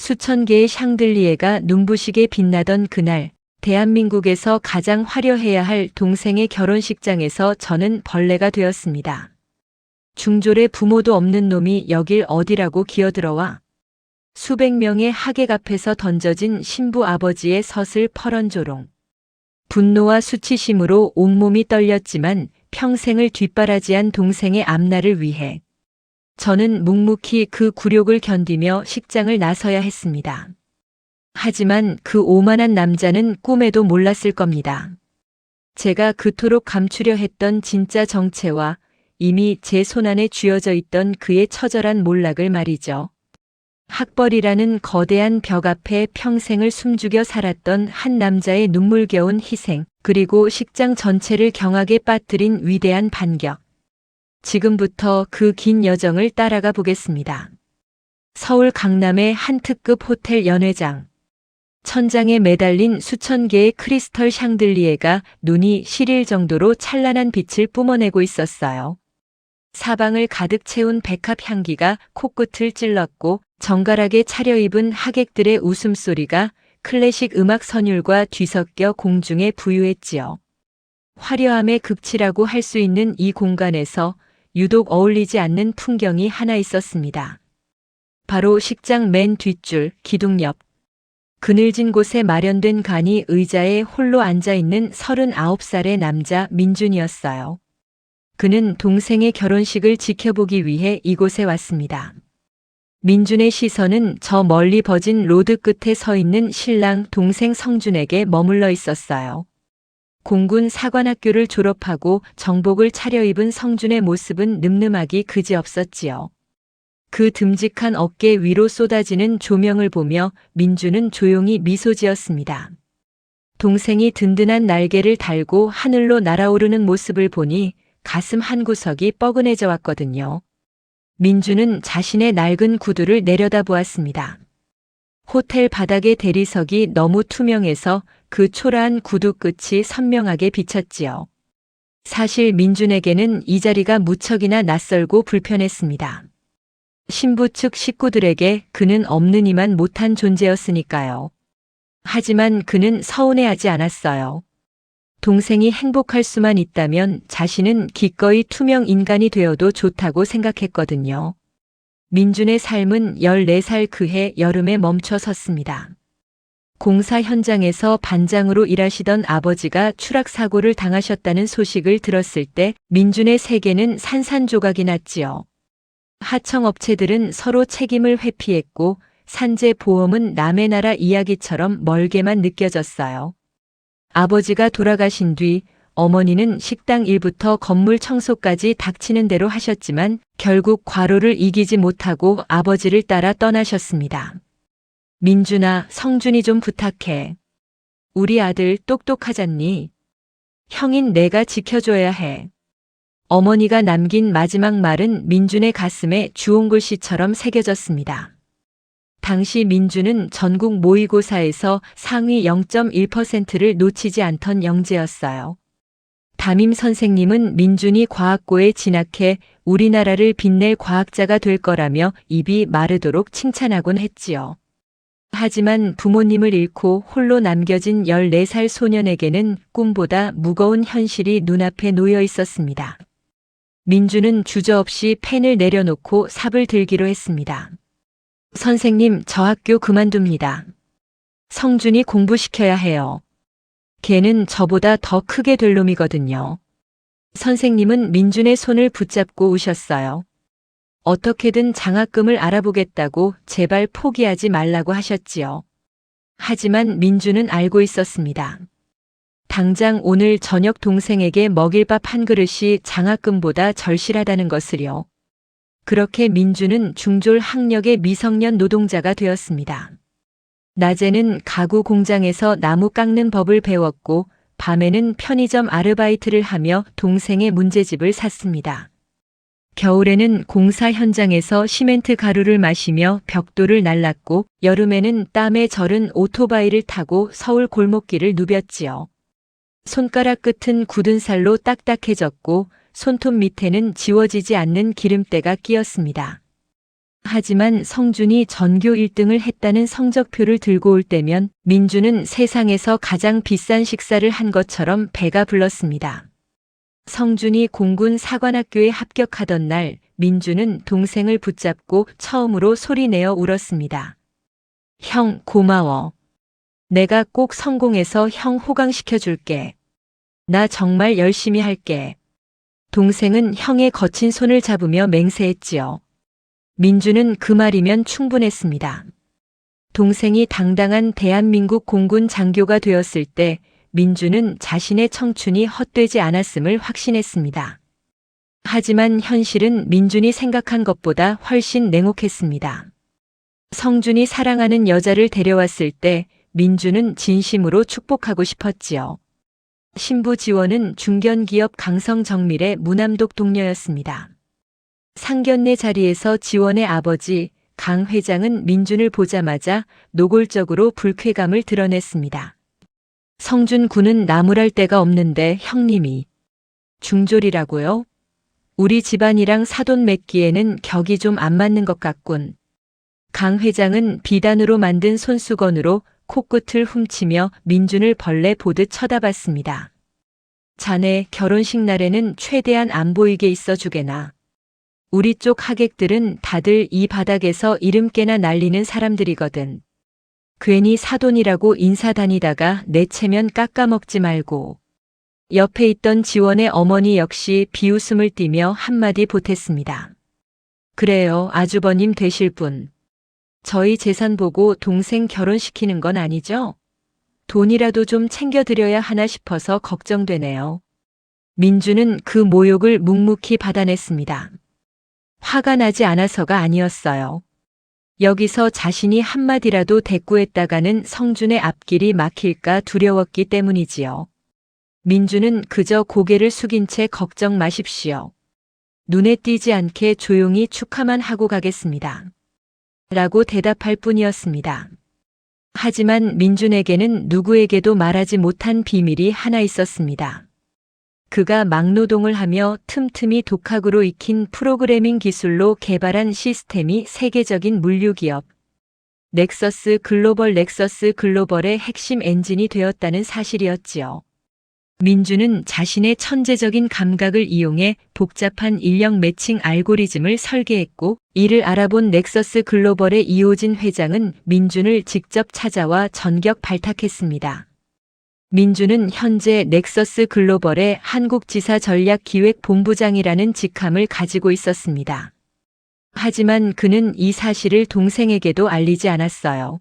수천 개의 샹들리에가 눈부시게 빛나던 그날, 대한민국에서 가장 화려해야 할 동생의 결혼식장에서 저는 벌레가 되었습니다. 중졸의 부모도 없는 놈이 여길 어디라고 기어들어와. 수백 명의 하객 앞에서 던져진 신부 아버지의 서슬 퍼런조롱. 분노와 수치심으로 온몸이 떨렸지만 평생을 뒷바라지한 동생의 앞날을 위해 저는 묵묵히 그 굴욕을 견디며 식장을 나서야 했습니다. 하지만 그 오만한 남자는 꿈에도 몰랐을 겁니다. 제가 그토록 감추려 했던 진짜 정체와 이미 제 손안에 쥐어져 있던 그의 처절한 몰락을 말이죠. 학벌이라는 거대한 벽 앞에 평생을 숨죽여 살았던 한 남자의 눈물겨운 희생, 그리고 식장 전체를 경악에 빠뜨린 위대한 반격. 지금부터 그 긴 여정을 따라가 보겠습니다. 서울 강남의 한 특급 호텔 연회장. 천장에 매달린 수천 개의 크리스털 샹들리에가 눈이 시릴 정도로 찬란한 빛을 뿜어내고 있었어요. 사방을 가득 채운 백합 향기가 코끝을 찔렀고 정갈하게 차려입은 하객들의 웃음소리가 클래식 음악 선율과 뒤섞여 공중에 부유했지요. 화려함의 극치라고 할 수 있는 이 공간에서 유독 어울리지 않는 풍경이 하나 있었습니다. 바로 식장 맨 뒷줄, 기둥 옆. 그늘진 곳에 마련된 간이 의자에 홀로 앉아있는 39살의 남자 민준이었어요. 그는 동생의 결혼식을 지켜보기 위해 이곳에 왔습니다. 민준의 시선은 저 멀리 버진 로드 끝에 서 있는 신랑 동생 성준에게 머물러 있었어요. 공군 사관학교를 졸업하고 정복을 차려입은 성준의 모습은 늠름하기 그지없었지요. 그 듬직한 어깨 위로 쏟아지는 조명을 보며 민준은 조용히 미소 지었습니다. 동생이 든든한 날개를 달고 하늘로 날아오르는 모습을 보니 가슴 한구석이 뻐근해져 왔거든요. 민준은 자신의 낡은 구두를 내려다보았습니다. 호텔 바닥의 대리석이 너무 투명해서 그 초라한 구두 끝이 선명하게 비쳤지요. 사실 민준에게는 이 자리가 무척이나 낯설고 불편했습니다. 신부 측 식구들에게 그는 없는 이만 못한 존재였으니까요. 하지만 그는 서운해하지 않았어요. 동생이 행복할 수만 있다면 자신은 기꺼이 투명 인간이 되어도 좋다고 생각했거든요. 민준의 삶은 14살 그해 여름에 멈춰 섰습니다. 공사 현장에서 반장으로 일하시던 아버지가 추락사고를 당하셨다는 소식을 들었을 때 민준의 세계는 산산조각이 났지요. 하청업체들은 서로 책임을 회피했고 산재보험은 남의 나라 이야기처럼 멀게만 느껴졌어요. 아버지가 돌아가신 뒤 어머니는 식당 일부터 건물 청소까지 닥치는 대로 하셨지만 결국 과로를 이기지 못하고 아버지를 따라 떠나셨습니다. 민준아, 성준이 좀 부탁해. 우리 아들 똑똑하잖니? 형인 내가 지켜줘야 해. 어머니가 남긴 마지막 말은 민준의 가슴에 주홍글씨처럼 새겨졌습니다. 당시 민준은 전국 모의고사에서 상위 0.1%를 놓치지 않던 영재였어요. 담임 선생님은 민준이 과학고에 진학해 우리나라를 빛낼 과학자가 될 거라며 입이 마르도록 칭찬하곤 했지요. 하지만 부모님을 잃고 홀로 남겨진 14살 소년에게는 꿈보다 무거운 현실이 눈앞에 놓여 있었습니다. 민준은 주저없이 펜을 내려놓고 삽을 들기로 했습니다. 선생님, 저 학교 그만둡니다. 성준이 공부시켜야 해요. 걔는 저보다 더 크게 될 놈이거든요. 선생님은 민준의 손을 붙잡고 우셨어요. 어떻게든 장학금을 알아보겠다고 제발 포기하지 말라고 하셨지요. 하지만 민준은 알고 있었습니다. 당장 오늘 저녁 동생에게 먹일 밥 한 그릇이 장학금보다 절실하다는 것을요. 그렇게 민준은 중졸 학력의 미성년 노동자가 되었습니다. 낮에는 가구 공장에서 나무 깎는 법을 배웠고 밤에는 편의점 아르바이트를 하며 동생의 문제집을 샀습니다. 겨울에는 공사 현장에서 시멘트 가루를 마시며 벽돌을 날랐고 여름에는 땀에 절은 오토바이를 타고 서울 골목길을 누볐지요. 손가락 끝은 굳은 살로 딱딱해졌고 손톱 밑에는 지워지지 않는 기름때가 끼었습니다. 하지만 성준이 전교 1등을 했다는 성적표를 들고 올 때면 민주는 세상에서 가장 비싼 식사를 한 것처럼 배가 불렀습니다. 성준이 공군 사관학교에 합격하던 날 민주는 동생을 붙잡고 처음으로 소리내어 울었습니다. 형, 고마워. 내가 꼭 성공해서 형 호강시켜줄게. 나 정말 열심히 할게. 동생은 형의 거친 손을 잡으며 맹세했지요. 민주는 그 말이면 충분했습니다. 동생이 당당한 대한민국 공군 장교가 되었을 때 민주는 자신의 청춘이 헛되지 않았음을 확신했습니다. 하지만 현실은 민준이 생각한 것보다 훨씬 냉혹했습니다. 성준이 사랑하는 여자를 데려왔을 때 민주는 진심으로 축복하고 싶었지요. 신부 지원은 중견기업 강성정밀의 무남독 동료였습니다. 상견례 자리에서 지원의 아버지 강 회장은 민준을 보자마자 노골적으로 불쾌감을 드러냈습니다. 성준 군은 나무랄 데가 없는데 형님이 중졸이라고요? 우리 집안이랑 사돈 맺기에는 격이 좀 안 맞는 것 같군. 강 회장은 비단으로 만든 손수건으로 코끝을 훔치며 민준을 벌레 보듯 쳐다봤습니다. 자네 결혼식 날에는 최대한 안 보이게 있어 주게나. 우리 쪽 하객들은 다들 이 바닥에서 이름깨나 날리는 사람들이거든. 괜히 사돈이라고 인사 다니다가 내 체면 깎아먹지 말고. 옆에 있던 지원의 어머니 역시 비웃음을 띠며 한마디 보탰습니다. 그래요, 아주버님 되실 분. 저희 재산 보고 동생 결혼시키는 건 아니죠? 돈이라도 좀 챙겨드려야 하나 싶어서 걱정되네요. 민주는 그 모욕을 묵묵히 받아냈습니다. 화가 나지 않아서가 아니었어요. 여기서 자신이 한마디라도 대꾸했다가는 성준의 앞길이 막힐까 두려웠기 때문이지요. 민주는 그저 고개를 숙인 채 걱정 마십시오. 눈에 띄지 않게 조용히 축하만 하고 가겠습니다. 라고 대답할 뿐이었습니다. 하지만 민준에게는 누구에게도 말하지 못한 비밀이 하나 있었습니다. 그가 막노동을 하며 틈틈이 독학으로 익힌 프로그래밍 기술로 개발한 시스템이 세계적인 물류기업 넥서스 글로벌의 핵심 엔진이 되었다는 사실이었지요. 민주는 자신의 천재적인 감각을 이용해 복잡한 인력 매칭 알고리즘을 설계했고, 이를 알아본 넥서스 글로벌의 이호진 회장은 민준을 직접 찾아와 전격 발탁했습니다. 민준은 현재 넥서스 글로벌의 한국지사 전략기획본부장이라는 직함을 가지고 있었습니다. 하지만 그는 이 사실을 동생에게도 알리지 않았어요.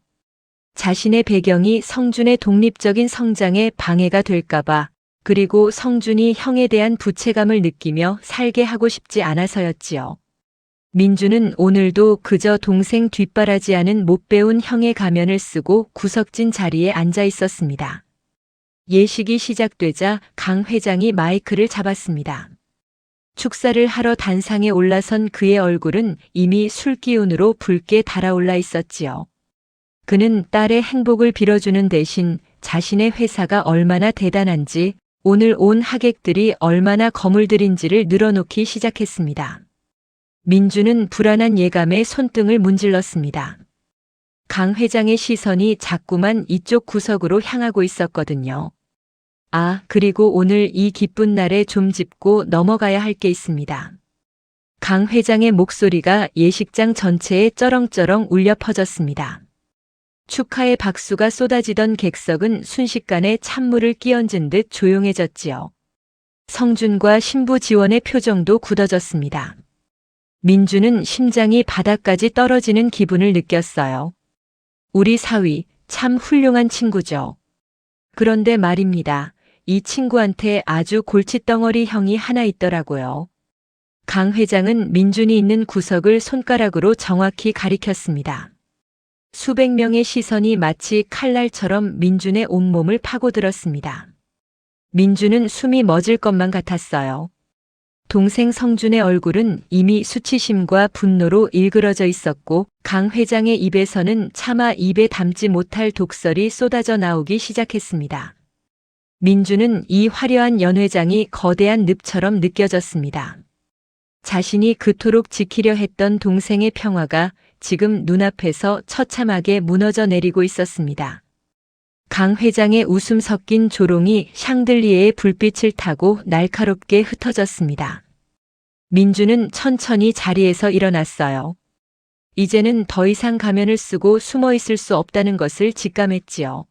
자신의 배경이 성준의 독립적인 성장에 방해가 될까봐, 그리고 성준이 형에 대한 부채감을 느끼며 살게 하고 싶지 않아서였지요. 민주는 오늘도 그저 동생 뒷바라지하는 못 배운 형의 가면을 쓰고 구석진 자리에 앉아 있었습니다. 예식이 시작되자 강 회장이 마이크를 잡았습니다. 축사를 하러 단상에 올라선 그의 얼굴은 이미 술기운으로 붉게 달아올라 있었지요. 그는 딸의 행복을 빌어주는 대신 자신의 회사가 얼마나 대단한지, 오늘 온 하객들이 얼마나 거물들인지를 늘어놓기 시작했습니다. 민주는 불안한 예감에 손등을 문질렀습니다. 강 회장의 시선이 자꾸만 이쪽 구석으로 향하고 있었거든요. 아, 그리고 오늘 이 기쁜 날에 좀 짚고 넘어가야 할 게 있습니다. 강 회장의 목소리가 예식장 전체에 쩌렁쩌렁 울려 퍼졌습니다. 축하의 박수가 쏟아지던 객석은 순식간에 찬물을 끼얹은 듯 조용해졌지요. 성준과 신부 지원의 표정도 굳어졌습니다. 민주는 심장이 바닥까지 떨어지는 기분을 느꼈어요. 우리 사위, 참 훌륭한 친구죠. 그런데 말입니다. 이 친구한테 아주 골칫덩어리 형이 하나 있더라고요. 강 회장은 민준이 있는 구석을 손가락으로 정확히 가리켰습니다. 수백 명의 시선이 마치 칼날처럼 민준의 온몸을 파고들었습니다. 민준은 숨이 멎을 것만 같았어요. 동생 성준의 얼굴은 이미 수치심과 분노로 일그러져 있었고, 강 회장의 입에서는 차마 입에 담지 못할 독설이 쏟아져 나오기 시작했습니다. 민준은 이 화려한 연회장이 거대한 늪처럼 느껴졌습니다. 자신이 그토록 지키려 했던 동생의 평화가 지금 눈앞에서 처참하게 무너져 내리고 있었습니다. 강 회장의 웃음 섞인 조롱이 샹들리에의 불빛을 타고 날카롭게 흩어졌습니다. 민주는 천천히 자리에서 일어났어요. 이제는 더 이상 가면을 쓰고 숨어 있을 수 없다는 것을 직감했지요.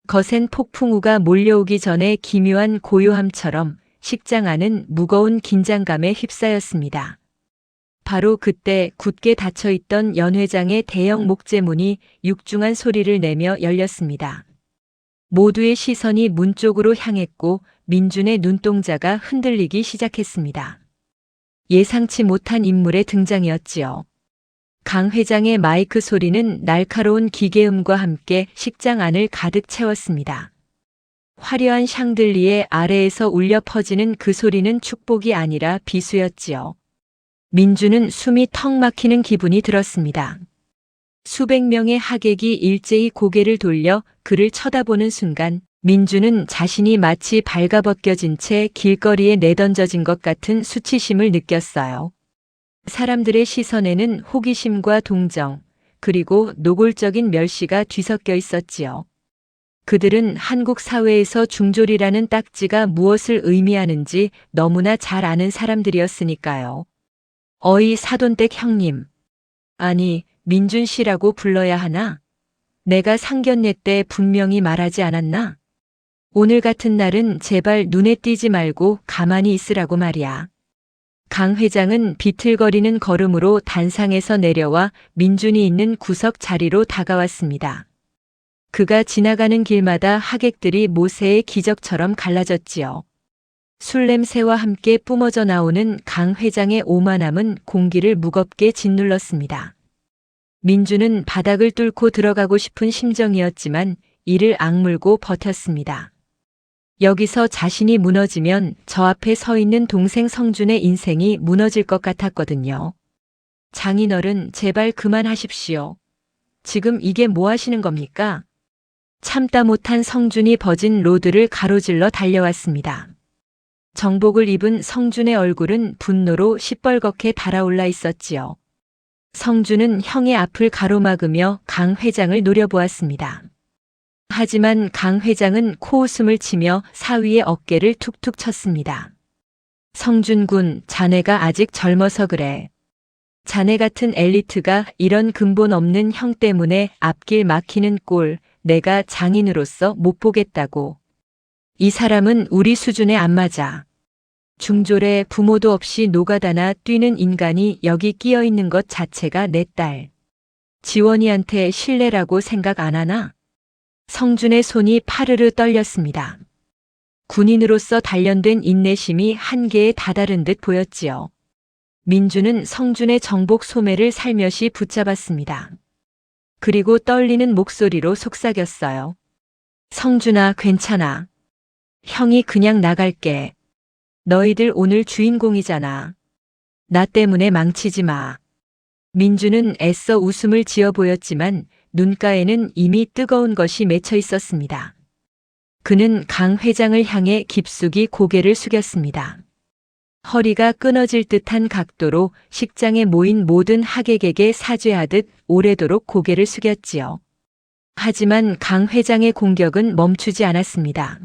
거센 폭풍우가 몰려오기 전에 기묘한 고요함처럼 식장 안은 무거운 긴장감에 휩싸였습니다. 바로 그때 굳게 닫혀있던 연 회장의 대형 목재문이 육중한 소리를 내며 열렸습니다. 모두의 시선이 문 쪽으로 향했고 민준의 눈동자가 흔들리기 시작했습니다. 예상치 못한 인물의 등장이었지요. 강 회장의 마이크 소리는 날카로운 기계음과 함께 식장 안을 가득 채웠습니다. 화려한 샹들리에 아래에서 울려 퍼지는 그 소리는 축복이 아니라 비수였지요. 민주는 숨이 턱 막히는 기분이 들었습니다. 수백 명의 하객이 일제히 고개를 돌려 그를 쳐다보는 순간 민주는 자신이 마치 발가벗겨진 채 길거리에 내던져진 것 같은 수치심을 느꼈어요. 사람들의 시선에는 호기심과 동정, 그리고 노골적인 멸시가 뒤섞여 있었지요. 그들은 한국 사회에서 중졸이라는 딱지가 무엇을 의미하는지 너무나 잘 아는 사람들이었으니까요. 어이 사돈댁 형님. 아니, 민준 씨라고 불러야 하나? 내가 상견례 때 분명히 말하지 않았나? 오늘 같은 날은 제발 눈에 띄지 말고 가만히 있으라고 말이야. 강 회장은 비틀거리는 걸음으로 단상에서 내려와 민준이 있는 구석 자리로 다가왔습니다. 그가 지나가는 길마다 하객들이 모세의 기적처럼 갈라졌지요. 술 냄새와 함께 뿜어져 나오는 강 회장의 오만함은 공기를 무겁게 짓눌렀습니다. 민준은 바닥을 뚫고 들어가고 싶은 심정이었지만 이를 악물고 버텼습니다. 여기서 자신이 무너지면 저 앞에 서 있는 동생 성준의 인생이 무너질 것 같았거든요. 장인어른 제발 그만하십시오. 지금 이게 뭐 하시는 겁니까? 참다 못한 성준이 버진 로드를 가로질러 달려왔습니다. 정복을 입은 성준의 얼굴은 분노로 시뻘겋게 달아올라 있었지요. 성준은 형의 앞을 가로막으며 강 회장을 노려보았습니다. 하지만 강 회장은 코웃음을 치며 사위의 어깨를 툭툭 쳤습니다. 성준군, 자네가 아직 젊어서 그래. 자네 같은 엘리트가 이런 근본 없는 형 때문에 앞길 막히는 꼴 내가 장인으로서 못 보겠다고. 이 사람은 우리 수준에 안 맞아. 중졸에 부모도 없이 노가다나 뛰는 인간이 여기 끼어 있는 것 자체가 내 딸. 지원이한테 신뢰라고 생각 안 하나? 성준의 손이 파르르 떨렸습니다. 군인으로서 단련된 인내심이 한계에 다다른 듯 보였지요. 민주는 성준의 정복 소매를 살며시 붙잡았습니다. 그리고 떨리는 목소리로 속삭였어요. 성준아, 괜찮아. 형이 그냥 나갈게. 너희들 오늘 주인공이잖아. 나 때문에 망치지 마. 민주는 애써 웃음을 지어 보였지만 눈가에는 이미 뜨거운 것이 맺혀 있었습니다. 그는 강 회장을 향해 깊숙이 고개를 숙였습니다. 허리가 끊어질 듯한 각도로 식장에 모인 모든 하객에게 사죄하듯 오래도록 고개를 숙였지요. 하지만 강 회장의 공격은 멈추지 않았습니다.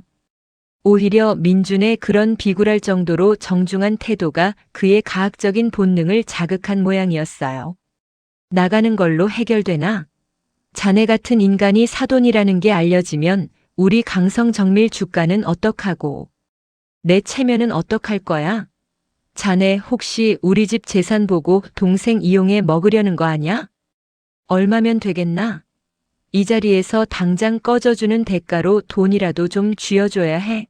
오히려 민준의 그런 비굴할 정도로 정중한 태도가 그의 가학적인 본능을 자극한 모양이었어요. 나가는 걸로 해결되나? 자네 같은 인간이 사돈이라는 게 알려지면 우리 강성정밀 주가는 어떡하고? 내 체면은 어떡할 거야? 자네 혹시 우리 집 재산 보고 동생 이용해 먹으려는 거 아냐? 얼마면 되겠나? 이 자리에서 당장 꺼져주는 대가로 돈이라도 좀 쥐어줘야 해.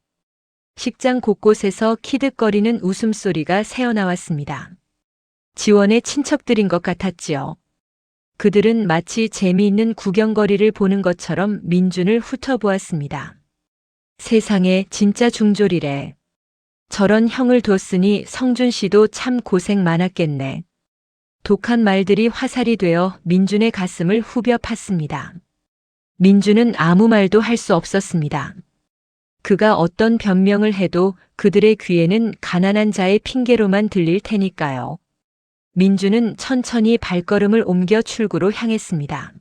식장 곳곳에서 키득거리는 웃음소리가 새어나왔습니다. 지원의 친척들인 것 같았지요. 그들은 마치 재미있는 구경거리를 보는 것처럼 민준을 훑어보았습니다. 세상에 진짜 중졸이래. 저런 형을 뒀으니 성준 씨도 참 고생 많았겠네. 독한 말들이 화살이 되어 민준의 가슴을 후벼 팠습니다. 민준은 아무 말도 할 수 없었습니다. 그가 어떤 변명을 해도 그들의 귀에는 가난한 자의 핑계로만 들릴 테니까요. 민주는 천천히 발걸음을 옮겨 출구로 향했습니다.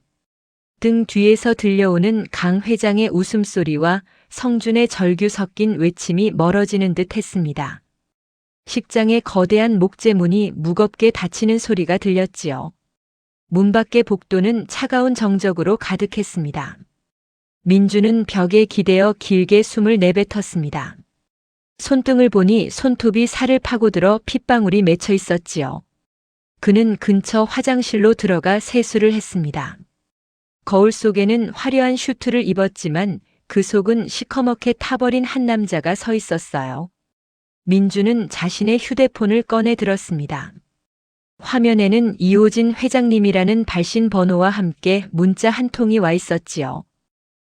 등 뒤에서 들려오는 강 회장의 웃음소리와 성준의 절규 섞인 외침이 멀어지는 듯 했습니다. 식장의 거대한 목재문이 무겁게 닫히는 소리가 들렸지요. 문 밖의 복도는 차가운 정적으로 가득했습니다. 민주는 벽에 기대어 길게 숨을 내뱉었습니다. 손등을 보니 손톱이 살을 파고들어 핏방울이 맺혀 있었지요. 그는 근처 화장실로 들어가 세수를 했습니다. 거울 속에는 화려한 슈트를 입었지만 그 속은 시커멓게 타버린 한 남자가 서 있었어요. 민주는 자신의 휴대폰을 꺼내 들었습니다. 화면에는 이호진 회장님이라는 발신 번호와 함께 문자 한 통이 와 있었지요.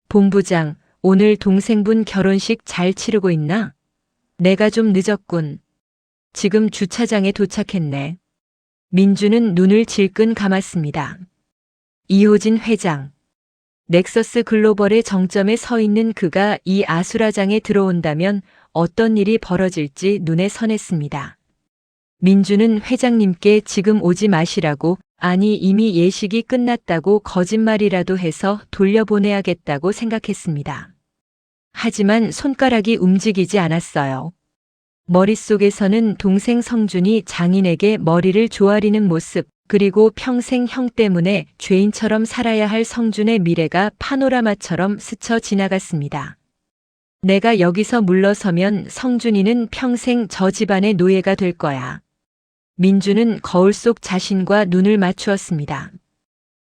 본부장, 오늘 동생분 결혼식 잘 치르고 있나? 내가 좀 늦었군. 지금 주차장에 도착했네. 민주는 눈을 질끈 감았습니다. 이호진 회장. 넥서스 글로벌의 정점에 서 있는 그가 이 아수라장에 들어온다면 어떤 일이 벌어질지 눈에 선했습니다. 민주는 회장님께 지금 오지 마시라고, 아니 이미 예식이 끝났다고 거짓말이라도 해서 돌려보내야겠다고 생각했습니다. 하지만 손가락이 움직이지 않았어요. 머릿속에서는 동생 성준이 장인에게 머리를 조아리는 모습, 그리고 평생 형 때문에 죄인처럼 살아야 할 성준의 미래가 파노라마처럼 스쳐 지나갔습니다. 내가 여기서 물러서면 성준이는 평생 저 집안의 노예가 될 거야. 민주는 거울 속 자신과 눈을 맞추었습니다.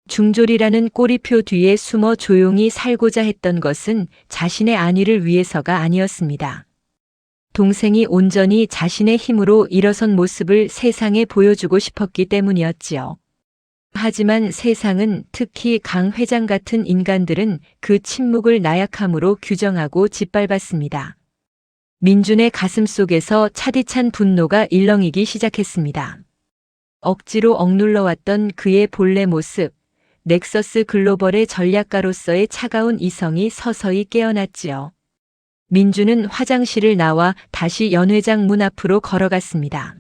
중졸이라는 꼬리표 뒤에 숨어 조용히 살고자 했던 것은 자신의 안위를 위해서가 아니었습니다. 동생이 온전히 자신의 힘으로 일어선 모습을 세상에 보여주고 싶었기 때문이었지요. 하지만 세상은, 특히 강 회장 같은 인간들은 그 침묵을 나약함으로 규정하고 짓밟았습니다. 민준의 가슴 속에서 차디찬 분노가 일렁이기 시작했습니다. 억지로 억눌러왔던 그의 본래 모습, 넥서스 글로벌의 전략가로서의 차가운 이성이 서서히 깨어났지요. 민주는 화장실을 나와 다시 연회장 문 앞으로 걸어갔습니다.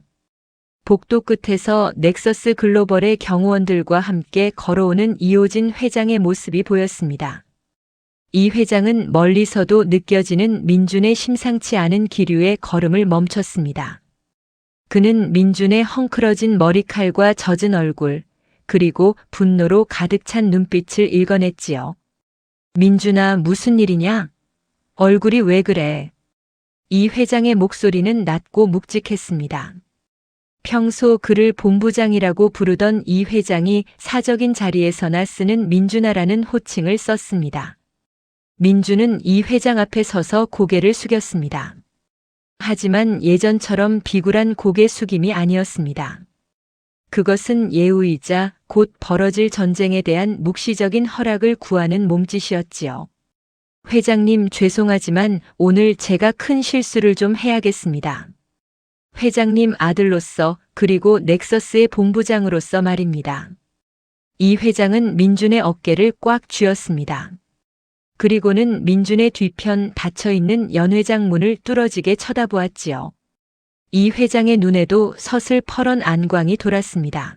복도 끝에서 넥서스 글로벌의 경호원들과 함께 걸어오는 이호진 회장의 모습이 보였습니다. 이 회장은 멀리서도 느껴지는 민준의 심상치 않은 기류에 걸음을 멈췄습니다. 그는 민준의 헝클어진 머리칼과 젖은 얼굴, 그리고 분노로 가득 찬 눈빛을 읽어냈지요. 민준아, 무슨 일이냐? 얼굴이 왜 그래? 이 회장의 목소리는 낮고 묵직했습니다. 평소 그를 본부장이라고 부르던 이 회장이 사적인 자리에서나 쓰는 민준아라는 호칭을 썼습니다. 민주는 이 회장 앞에 서서 고개를 숙였습니다. 하지만 예전처럼 비굴한 고개 숙임이 아니었습니다. 그것은 예우이자 곧 벌어질 전쟁에 대한 묵시적인 허락을 구하는 몸짓이었지요. 회장님, 죄송하지만 오늘 제가 큰 실수를 좀 해야겠습니다. 회장님 아들로서, 그리고 넥서스의 본부장으로서 말입니다. 이 회장은 민준의 어깨를 꽉 쥐었습니다. 그리고는 민준의 뒤편 닫혀있는 연회장 문을 뚫어지게 쳐다보았지요. 이 회장의 눈에도 서슬퍼런 안광이 돌았습니다.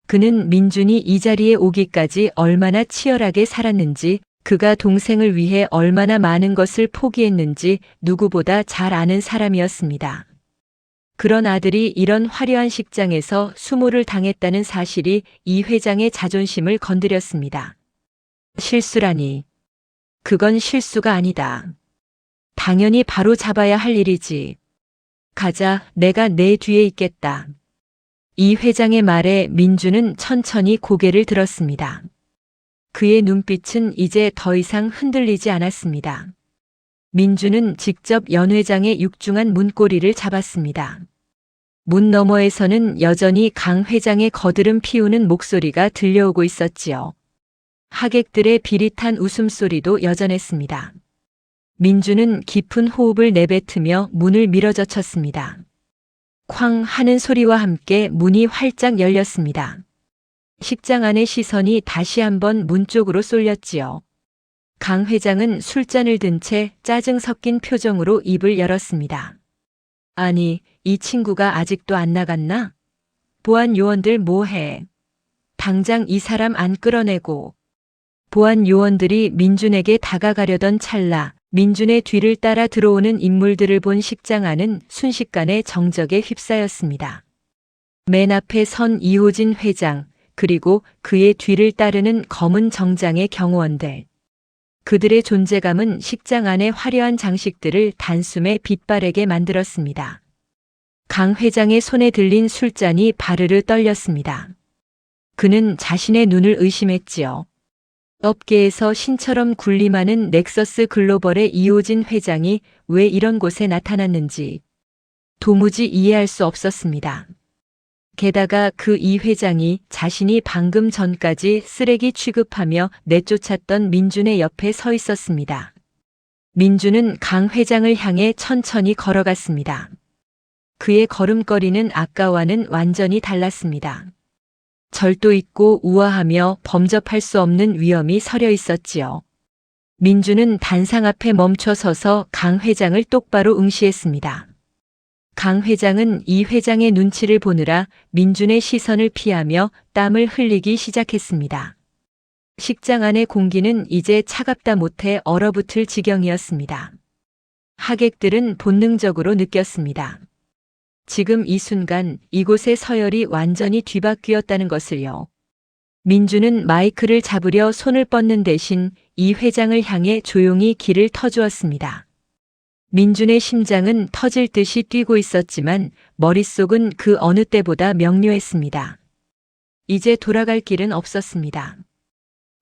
그는 민준이 이 자리에 오기까지 얼마나 치열하게 살았는지, 그가 동생을 위해 얼마나 많은 것을 포기했는지 누구보다 잘 아는 사람이었습니다. 그런 아들이 이런 화려한 식장에서 수모를 당했다는 사실이 이 회장의 자존심을 건드렸습니다. 실수라니. 그건 실수가 아니다. 당연히 바로 잡아야 할 일이지. 가자, 내가 내 뒤에 있겠다. 이 회장의 말에 민주는 천천히 고개를 들었습니다. 그의 눈빛은 이제 더 이상 흔들리지 않았습니다. 민주는 직접 연 회장의 육중한 문고리를 잡았습니다. 문 너머에서는 여전히 강 회장의 거드름 피우는 목소리가 들려오고 있었지요. 하객들의 비릿한 웃음소리도 여전했습니다. 민주는 깊은 호흡을 내뱉으며 문을 밀어젖혔습니다. 쾅 하는 소리와 함께 문이 활짝 열렸습니다. 식장 안의 시선이 다시 한번 문 쪽으로 쏠렸지요. 강 회장은 술잔을 든 채 짜증 섞인 표정으로 입을 열었습니다. 아니, 이 친구가 아직도 안 나갔나? 보안 요원들 뭐해? 당장 이 사람 안 끌어내고. 보안 요원들이 민준에게 다가가려던 찰나 민준의 뒤를 따라 들어오는 인물들을 본 식장 안은 순식간에 정적에 휩싸였습니다. 맨 앞에 선 이호진 회장, 그리고 그의 뒤를 따르는 검은 정장의 경호원들. 그들의 존재감은 식장 안의 화려한 장식들을 단숨에 빛바래게 만들었습니다. 강 회장의 손에 들린 술잔이 바르르 떨렸습니다. 그는 자신의 눈을 의심했지요. 업계에서 신처럼 군림하는 넥서스 글로벌의 이호진 회장이 왜 이런 곳에 나타났는지 도무지 이해할 수 없었습니다. 게다가 그 이 회장이 자신이 방금 전까지 쓰레기 취급하며 내쫓았던 민준의 옆에 서 있었습니다. 민준은 강 회장을 향해 천천히 걸어갔습니다. 그의 걸음걸이는 아까와는 완전히 달랐습니다. 절도 있고 우아하며 범접할 수 없는 위엄이 서려 있었지요. 민준은 단상 앞에 멈춰 서서 강 회장을 똑바로 응시했습니다. 강 회장은 이 회장의 눈치를 보느라 민준의 시선을 피하며 땀을 흘리기 시작했습니다. 식장 안의 공기는 이제 차갑다 못해 얼어붙을 지경이었습니다. 하객들은 본능적으로 느꼈습니다. 지금 이 순간 이곳의 서열이 완전히 뒤바뀌었다는 것을요. 민준은 마이크를 잡으려 손을 뻗는 대신 이 회장을 향해 조용히 길을 터주었습니다. 민준의 심장은 터질 듯이 뛰고 있었지만 머릿속은 그 어느 때보다 명료했습니다. 이제 돌아갈 길은 없었습니다.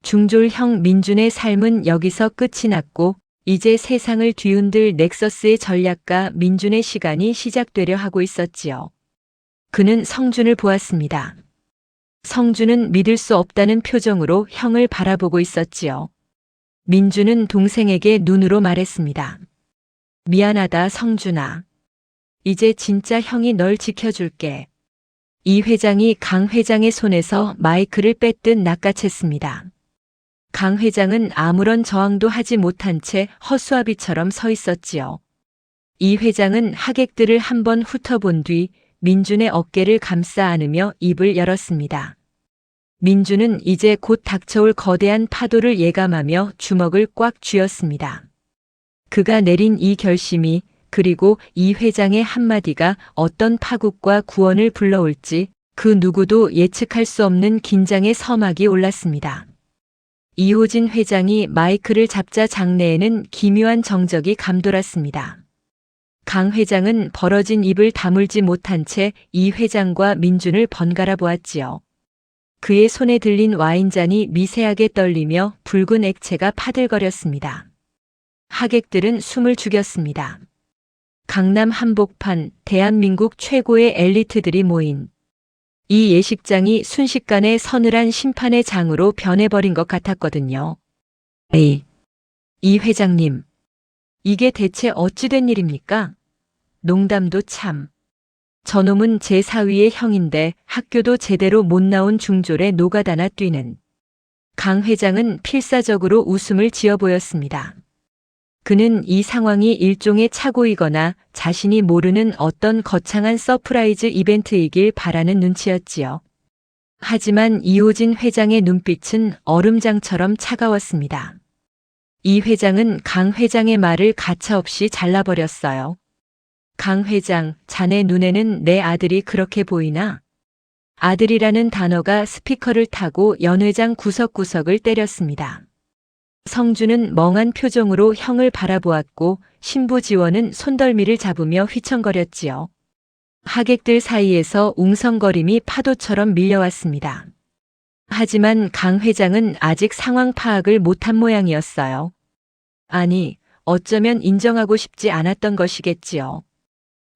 중졸형 민준의 삶은 여기서 끝이 났고 이제 세상을 뒤흔들 넥서스의 전략가 민준의 시간이 시작되려 하고 있었지요. 그는 성준을 보았습니다. 성준은 믿을 수 없다는 표정으로 형을 바라보고 있었지요. 민준은 동생에게 눈으로 말했습니다. 미안하다, 성준아. 이제 진짜 형이 널 지켜줄게. 이 회장이 강 회장의 손에서 마이크를 뺏듯 낚아챘습니다. 강 회장은 아무런 저항도 하지 못한 채 허수아비처럼 서 있었지요. 이 회장은 하객들을 한번 훑어본 뒤 민준의 어깨를 감싸 안으며 입을 열었습니다. 민준은 이제 곧 닥쳐올 거대한 파도를 예감하며 주먹을 꽉 쥐었습니다. 그가 내린 이 결심이 그리고 이 회장의 한마디가 어떤 파국과 구원을 불러올지 그 누구도 예측할 수 없는 긴장의 서막이 올랐습니다. 이호진 회장이 마이크를 잡자 장내에는 기묘한 정적이 감돌았습니다. 강 회장은 벌어진 입을 다물지 못한 채 이 회장과 민준을 번갈아 보았지요. 그의 손에 들린 와인잔이 미세하게 떨리며 붉은 액체가 파들거렸습니다. 하객들은 숨을 죽였습니다. 강남 한복판 대한민국 최고의 엘리트들이 모인 이 예식장이 순식간에 서늘한 심판의 장으로 변해버린 것 같았거든요. 에이, 이 회장님, 이게 대체 어찌된 일입니까? 농담도 참. 저놈은 제 사위의 형인데 학교도 제대로 못 나온 중졸에 노가다나 뛰는. 강 회장은 필사적으로 웃음을 지어 보였습니다. 그는 이 상황이 일종의 착오이거나 자신이 모르는 어떤 거창한 서프라이즈 이벤트이길 바라는 눈치였지요. 하지만 이호진 회장의 눈빛은 얼음장처럼 차가웠습니다. 이 회장은 강 회장의 말을 가차없이 잘라버렸어요. 강 회장, 자네 눈에는 내 아들이 그렇게 보이나? 아들이라는 단어가 스피커를 타고 연 회장 구석구석을 때렸습니다. 성준은 멍한 표정으로 형을 바라보았고 신부 지원은 손덜미를 잡으며 휘청거렸지요. 하객들 사이에서 웅성거림이 파도처럼 밀려왔습니다. 하지만 강 회장은 아직 상황 파악을 못한 모양이었어요. 아니, 어쩌면 인정하고 싶지 않았던 것이겠지요.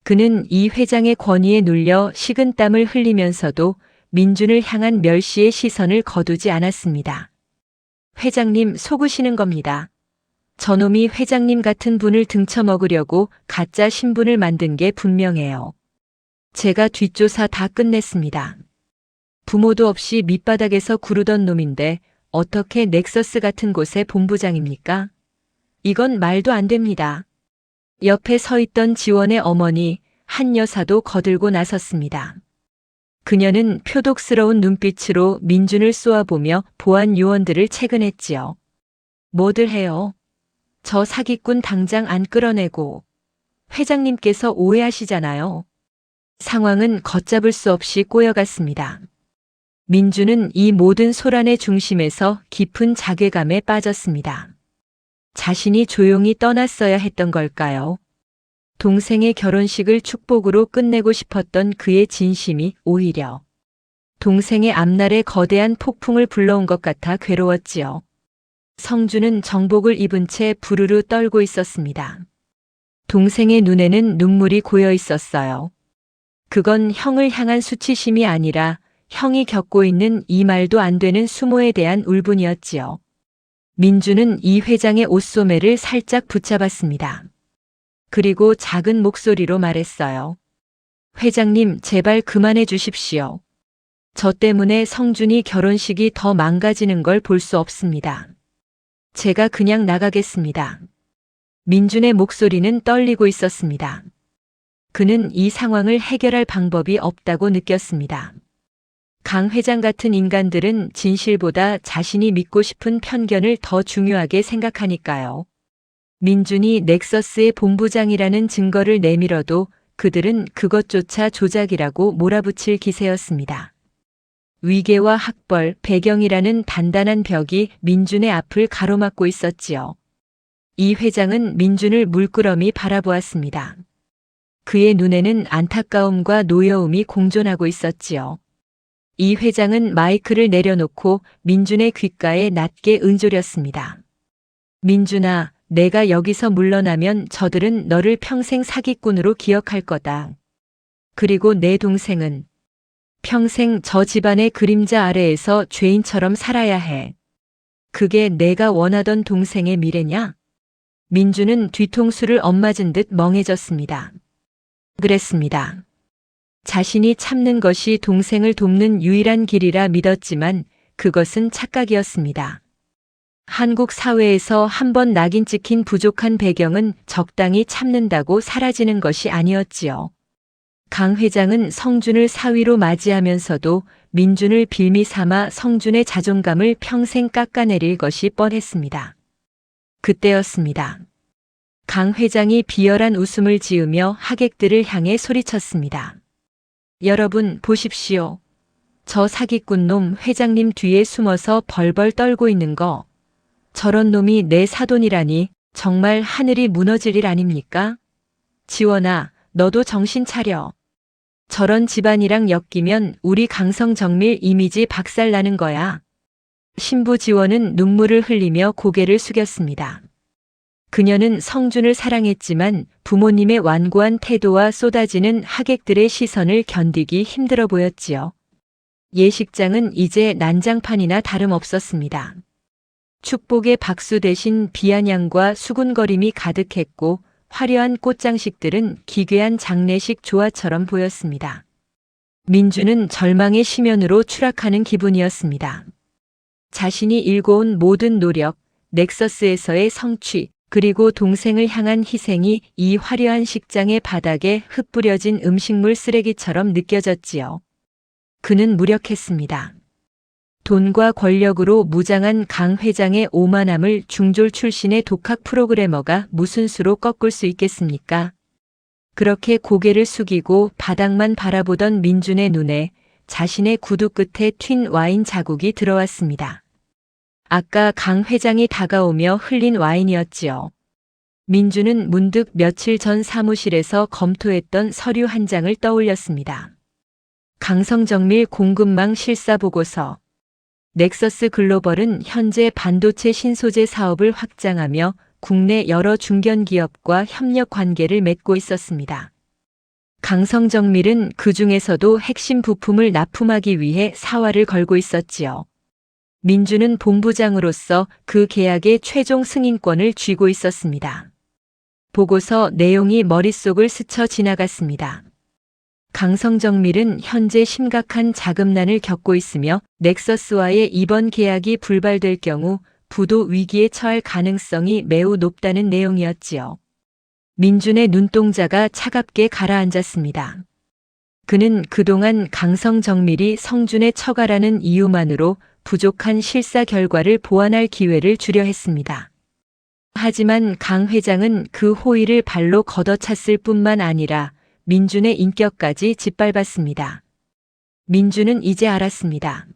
그는 이 회장의 권위에 눌려 식은땀을 흘리면서도 민준을 향한 멸시의 시선을 거두지 않았습니다. 회장님 속으시는 겁니다. 저놈이 회장님 같은 분을 등쳐먹으려고 가짜 신분을 만든 게 분명해요. 제가 뒷조사 다 끝냈습니다. 부모도 없이 밑바닥에서 구르던 놈인데 어떻게 넥서스 같은 곳의 본부장입니까? 이건 말도 안 됩니다. 옆에 서 있던 지원의 어머니 한 여사도 거들고 나섰습니다. 그녀는 표독스러운 눈빛으로 민준을 쏘아보며 보안 요원들을 체근했지요. 뭐들 해요? 저 사기꾼 당장 안 끌어내고. 회장님께서 오해하시잖아요. 상황은 걷잡을 수 없이 꼬여갔습니다. 민준은 이 모든 소란의 중심에서 깊은 자괴감에 빠졌습니다. 자신이 조용히 떠났어야 했던 걸까요? 동생의 결혼식을 축복으로 끝내고 싶었던 그의 진심이 오히려 동생의 앞날에 거대한 폭풍을 불러온 것 같아 괴로웠지요. 성주는 정복을 입은 채 부르르 떨고 있었습니다. 동생의 눈에는 눈물이 고여 있었어요. 그건 형을 향한 수치심이 아니라 형이 겪고 있는 이 말도 안 되는 수모에 대한 울분이었지요. 민주는 이 회장의 옷소매를 살짝 붙잡았습니다. 그리고 작은 목소리로 말했어요. 회장님, 제발 그만해 주십시오. 저 때문에 성준이 결혼식이 더 망가지는 걸 볼 수 없습니다. 제가 그냥 나가겠습니다. 민준의 목소리는 떨리고 있었습니다. 그는 이 상황을 해결할 방법이 없다고 느꼈습니다. 강 회장 같은 인간들은 진실보다 자신이 믿고 싶은 편견을 더 중요하게 생각하니까요. 민준이 넥서스의 본부장이라는 증거를 내밀어도 그들은 그것조차 조작이라고 몰아붙일 기세였습니다. 위계와 학벌, 배경이라는 단단한 벽이 민준의 앞을 가로막고 있었지요. 이 회장은 민준을 물끄러미 바라보았습니다. 그의 눈에는 안타까움과 노여움이 공존하고 있었지요. 이 회장은 마이크를 내려놓고 민준의 귓가에 낮게 은조렸습니다. 민준아, 내가 여기서 물러나면 저들은 너를 평생 사기꾼으로 기억할 거다. 그리고 내 동생은 평생 저 집안의 그림자 아래에서 죄인처럼 살아야 해. 그게 내가 원하던 동생의 미래냐? 민주는 뒤통수를 엇맞은 듯 멍해졌습니다. 그랬습니다. 자신이 참는 것이 동생을 돕는 유일한 길이라 믿었지만 그것은 착각이었습니다. 한국 사회에서 한번 낙인 찍힌 부족한 배경은 적당히 참는다고 사라지는 것이 아니었지요. 강 회장은 성준을 사위로 맞이하면서도 민준을 빌미 삼아 성준의 자존감을 평생 깎아내릴 것이 뻔했습니다. 그때였습니다. 강 회장이 비열한 웃음을 지으며 하객들을 향해 소리쳤습니다. 여러분 보십시오. 저 사기꾼 놈 회장님 뒤에 숨어서 벌벌 떨고 있는 거. 저런 놈이 내 사돈이라니 정말 하늘이 무너질 일 아닙니까? 지원아, 너도 정신 차려. 저런 집안이랑 엮이면 우리 강성정밀 이미지 박살나는 거야. 신부 지원은 눈물을 흘리며 고개를 숙였습니다. 그녀는 성준을 사랑했지만 부모님의 완고한 태도와 쏟아지는 하객들의 시선을 견디기 힘들어 보였지요. 예식장은 이제 난장판이나 다름없었습니다. 축복의 박수 대신 비아냥과 수군거림이 가득했고 화려한 꽃장식들은 기괴한 장례식 조화처럼 보였습니다. 민주는 절망의 심연으로 추락하는 기분이었습니다. 자신이 일궈온 모든 노력, 넥서스에서의 성취, 그리고 동생을 향한 희생이 이 화려한 식장의 바닥에 흩뿌려진 음식물 쓰레기처럼 느껴졌지요. 그는 무력했습니다. 돈과 권력으로 무장한 강 회장의 오만함을 중졸 출신의 독학 프로그래머가 무슨 수로 꺾을 수 있겠습니까? 그렇게 고개를 숙이고 바닥만 바라보던 민준의 눈에 자신의 구두 끝에 튄 와인 자국이 들어왔습니다. 아까 강 회장이 다가오며 흘린 와인이었지요. 민준은 문득 며칠 전 사무실에서 검토했던 서류 한 장을 떠올렸습니다. 강성정밀 공급망 실사 보고서. 넥서스 글로벌은 현재 반도체 신소재 사업을 확장하며 국내 여러 중견기업과 협력 관계를 맺고 있었습니다. 강성정밀은 그 중에서도 핵심 부품을 납품하기 위해 사활을 걸고 있었지요. 민주는 본부장으로서 그 계약의 최종 승인권을 쥐고 있었습니다. 보고서 내용이 머릿속을 스쳐 지나갔습니다. 강성정밀은 현재 심각한 자금난을 겪고 있으며 넥서스와의 이번 계약이 불발될 경우 부도 위기에 처할 가능성이 매우 높다는 내용이었지요. 민준의 눈동자가 차갑게 가라앉았습니다. 그는 그동안 강성정밀이 성준의 처가라는 이유만으로 부족한 실사 결과를 보완할 기회를 주려 했습니다. 하지만 강 회장은 그 호의를 발로 걷어찼을 뿐만 아니라 민준의 인격까지 짓밟았습니다. 민준은 이제 알았습니다.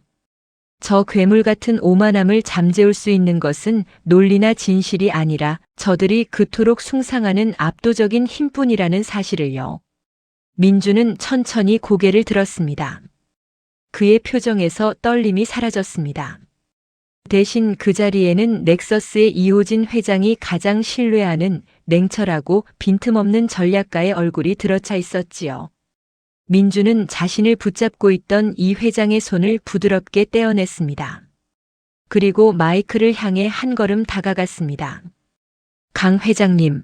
저 괴물 같은 오만함을 잠재울 수 있는 것은 논리나 진실이 아니라 저들이 그토록 숭상하는 압도적인 힘뿐이라는 사실을요. 민준은 천천히 고개를 들었습니다. 그의 표정에서 떨림이 사라졌습니다. 대신 그 자리에는 넥서스의 이호진 회장이 가장 신뢰하는 냉철하고 빈틈없는 전략가의 얼굴이 들어차 있었지요. 민준은 자신을 붙잡고 있던 이 회장의 손을 부드럽게 떼어냈습니다. 그리고 마이크를 향해 한 걸음 다가갔습니다. 강 회장님.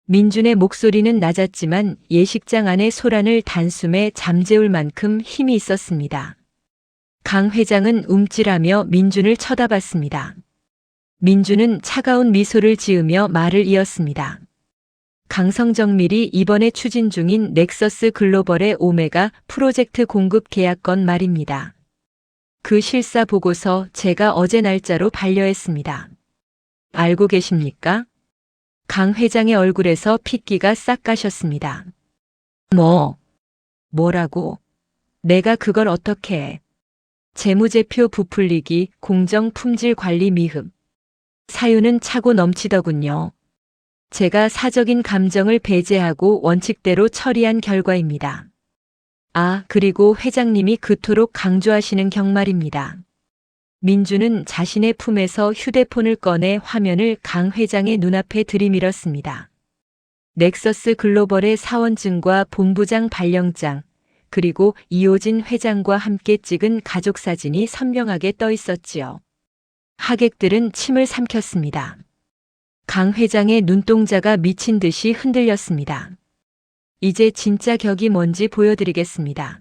민준의 목소리는 낮았지만 예식장 안의 소란을 단숨에 잠재울 만큼 힘이 있었습니다. 강 회장은 움찔하며 민준을 쳐다봤습니다. 민준은 차가운 미소를 지으며 말을 이었습니다. 강성정밀이 이번에 추진 중인 넥서스 글로벌의 오메가 프로젝트 공급 계약건 말입니다. 그 실사 보고서 제가 어제 날짜로 반려했습니다. 알고 계십니까? 강 회장의 얼굴에서 핏기가 싹 가셨습니다. 뭐라고? 내가 그걸 어떻게 해? 재무제표 부풀리기, 공정 품질 관리 미흡. 사유는 차고 넘치더군요. 제가 사적인 감정을 배제하고 원칙대로 처리한 결과입니다. 아, 그리고 회장님이 그토록 강조하시는 경말입니다. 민준은 자신의 품에서 휴대폰을 꺼내 화면을 강 회장의 눈앞에 들이밀었습니다. 넥서스 글로벌의 사원증과 본부장 발령장, 그리고 이호진 회장과 함께 찍은 가족 사진이 선명하게 떠 있었지요. 하객들은 침을 삼켰습니다. 강 회장의 눈동자가 미친 듯이 흔들렸습니다. 이제 진짜 격이 뭔지 보여드리겠습니다.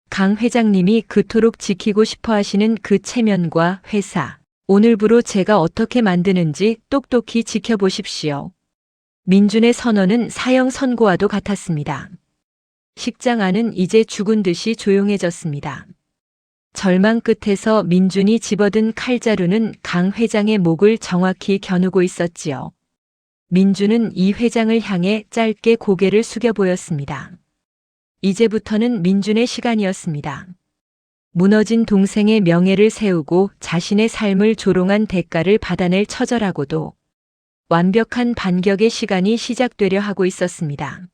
강 회장님이 그토록 지키고 싶어 하시는 그 체면과 회사, 오늘부로 제가 어떻게 만드는지 똑똑히 지켜보십시오. 민준의 선언은 사형 선고와도 같았습니다. 식장 안은 이제 죽은 듯이 조용해졌습니다. 절망 끝에서 민준이 집어든 칼자루는 강 회장의 목을 정확히 겨누고 있었지요. 민준은 이 회장을 향해 짧게 고개를 숙여 보였습니다. 이제부터는 민준의 시간이었습니다. 무너진 동생의 명예를 세우고 자신의 삶을 조롱한 대가를 받아낼 처절하고도 완벽한 반격의 시간이 시작되려 하고 있었습니다.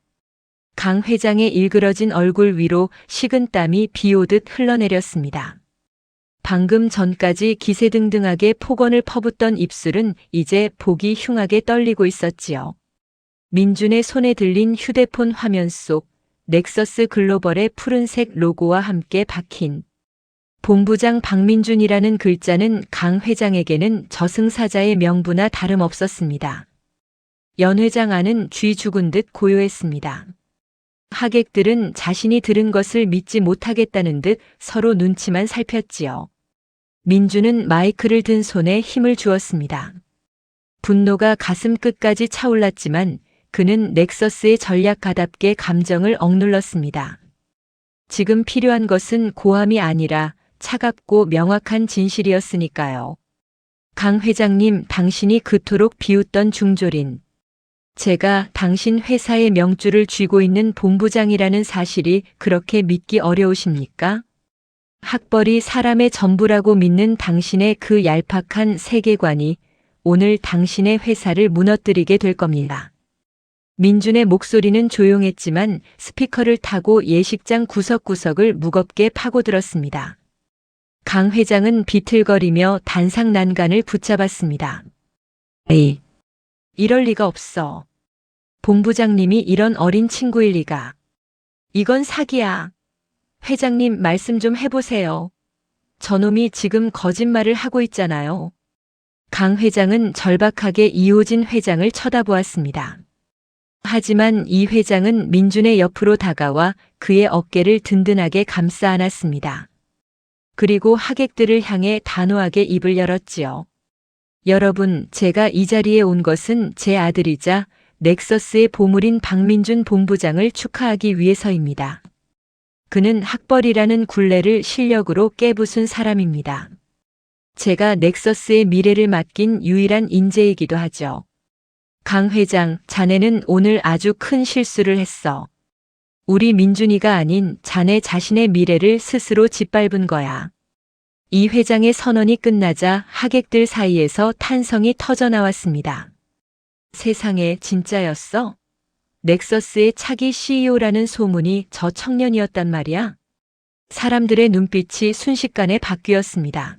강 회장의 일그러진 얼굴 위로 식은 땀이 비오듯 흘러내렸습니다. 방금 전까지 기세등등하게 폭언을 퍼붓던 입술은 이제 보기 흉하게 떨리고 있었지요. 민준의 손에 들린 휴대폰 화면 속 넥서스 글로벌의 푸른색 로고와 함께 박힌 본부장 박민준이라는 글자는 강 회장에게는 저승사자의 명부나 다름없었습니다. 연 회장 안은 쥐 죽은 듯 고요했습니다. 하객들은 자신이 들은 것을 믿지 못하겠다는 듯 서로 눈치만 살폈지요. 민준은 마이크를 든 손에 힘을 주었습니다. 분노가 가슴 끝까지 차올랐지만 그는 넥서스의 전략가답게 감정을 억눌렀습니다. 지금 필요한 것은 고함이 아니라 차갑고 명확한 진실이었으니까요. 강 회장님, 당신이 그토록 비웃던 중졸인 제가 당신 회사의 명줄을 쥐고 있는 본부장이라는 사실이 그렇게 믿기 어려우십니까? 학벌이 사람의 전부라고 믿는 당신의 그 얄팍한 세계관이 오늘 당신의 회사를 무너뜨리게 될 겁니다. 민준의 목소리는 조용했지만 스피커를 타고 예식장 구석구석을 무겁게 파고들었습니다. 강 회장은 비틀거리며 단상 난간을 붙잡았습니다. 에이, 이럴 리가 없어. 본부장님이 이런 어린 친구일 리가. 이건 사기야. 회장님, 말씀 좀 해보세요. 저놈이 지금 거짓말을 하고 있잖아요. 강 회장은 절박하게 이호진 회장을 쳐다보았습니다. 하지만 이 회장은 민준의 옆으로 다가와 그의 어깨를 든든하게 감싸 안았습니다. 그리고 하객들을 향해 단호하게 입을 열었지요. 여러분, 제가 이 자리에 온 것은 제 아들이자 넥서스의 보물인 박민준 본부장을 축하하기 위해서입니다. 그는 학벌이라는 굴레를 실력으로 깨부순 사람입니다. 제가 넥서스의 미래를 맡긴 유일한 인재이기도 하죠. 강 회장, 자네는 오늘 아주 큰 실수를 했어. 우리 민준이가 아닌 자네 자신의 미래를 스스로 짓밟은 거야. 이 회장의 선언이 끝나자 하객들 사이에서 탄성이 터져 나왔습니다. 세상에, 진짜였어? 넥서스의 차기 CEO라는 소문이 저 청년이었단 말이야? 사람들의 눈빛이 순식간에 바뀌었습니다.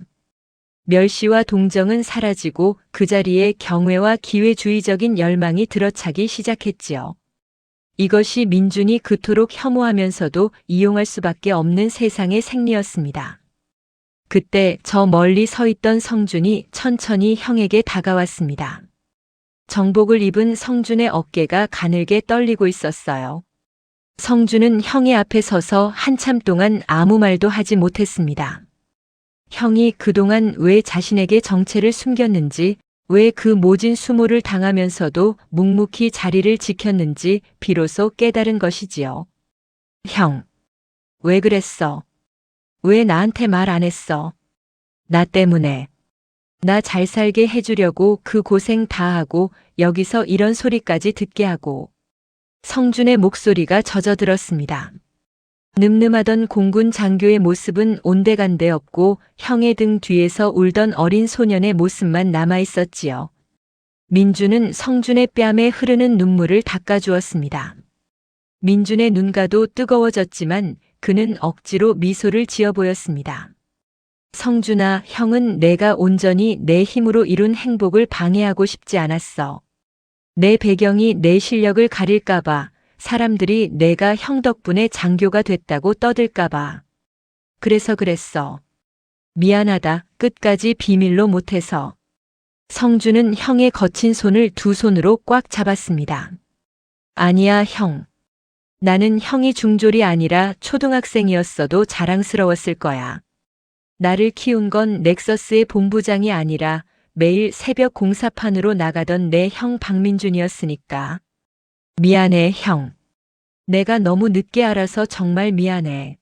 멸시와 동정은 사라지고 그 자리에 경외와 기회주의적인 열망이 들어차기 시작했지요. 이것이 민준이 그토록 혐오하면서도 이용할 수밖에 없는 세상의 생리였습니다. 그때 저 멀리 서 있던 성준이 천천히 형에게 다가왔습니다. 정복을 입은 성준의 어깨가 가늘게 떨리고 있었어요. 성준은 형의 앞에 서서 한참 동안 아무 말도 하지 못했습니다. 형이 그동안 왜 자신에게 정체를 숨겼는지, 왜 그 모진 수모를 당하면서도 묵묵히 자리를 지켰는지 비로소 깨달은 것이지요. 형, 왜 그랬어? 왜 나한테 말 안 했어? 나 때문에. 나 잘 살게 해주려고 그 고생 다 하고 여기서 이런 소리까지 듣게 하고. 성준의 목소리가 젖어들었습니다. 늠름하던 공군 장교의 모습은 온데간데 없고 형의 등 뒤에서 울던 어린 소년의 모습만 남아있었지요. 민준은 성준의 뺨에 흐르는 눈물을 닦아주었습니다. 민준의 눈가도 뜨거워졌지만 그는 억지로 미소를 지어 보였습니다. 성준아, 형은 내가 온전히 내 힘으로 이룬 행복을 방해하고 싶지 않았어. 내 배경이 내 실력을 가릴까봐, 사람들이 내가 형 덕분에 장교가 됐다고 떠들까봐. 그래서 그랬어. 미안하다, 끝까지 비밀로 못해서. 성준은 형의 거친 손을 두 손으로 꽉 잡았습니다. 아니야, 형. 나는 형이 중졸이 아니라 초등학생이었어도 자랑스러웠을 거야. 나를 키운 건 넥서스의 본부장이 아니라 매일 새벽 공사판으로 나가던 내 형 박민준이었으니까. 미안해, 형. 내가 너무 늦게 알아서 정말 미안해.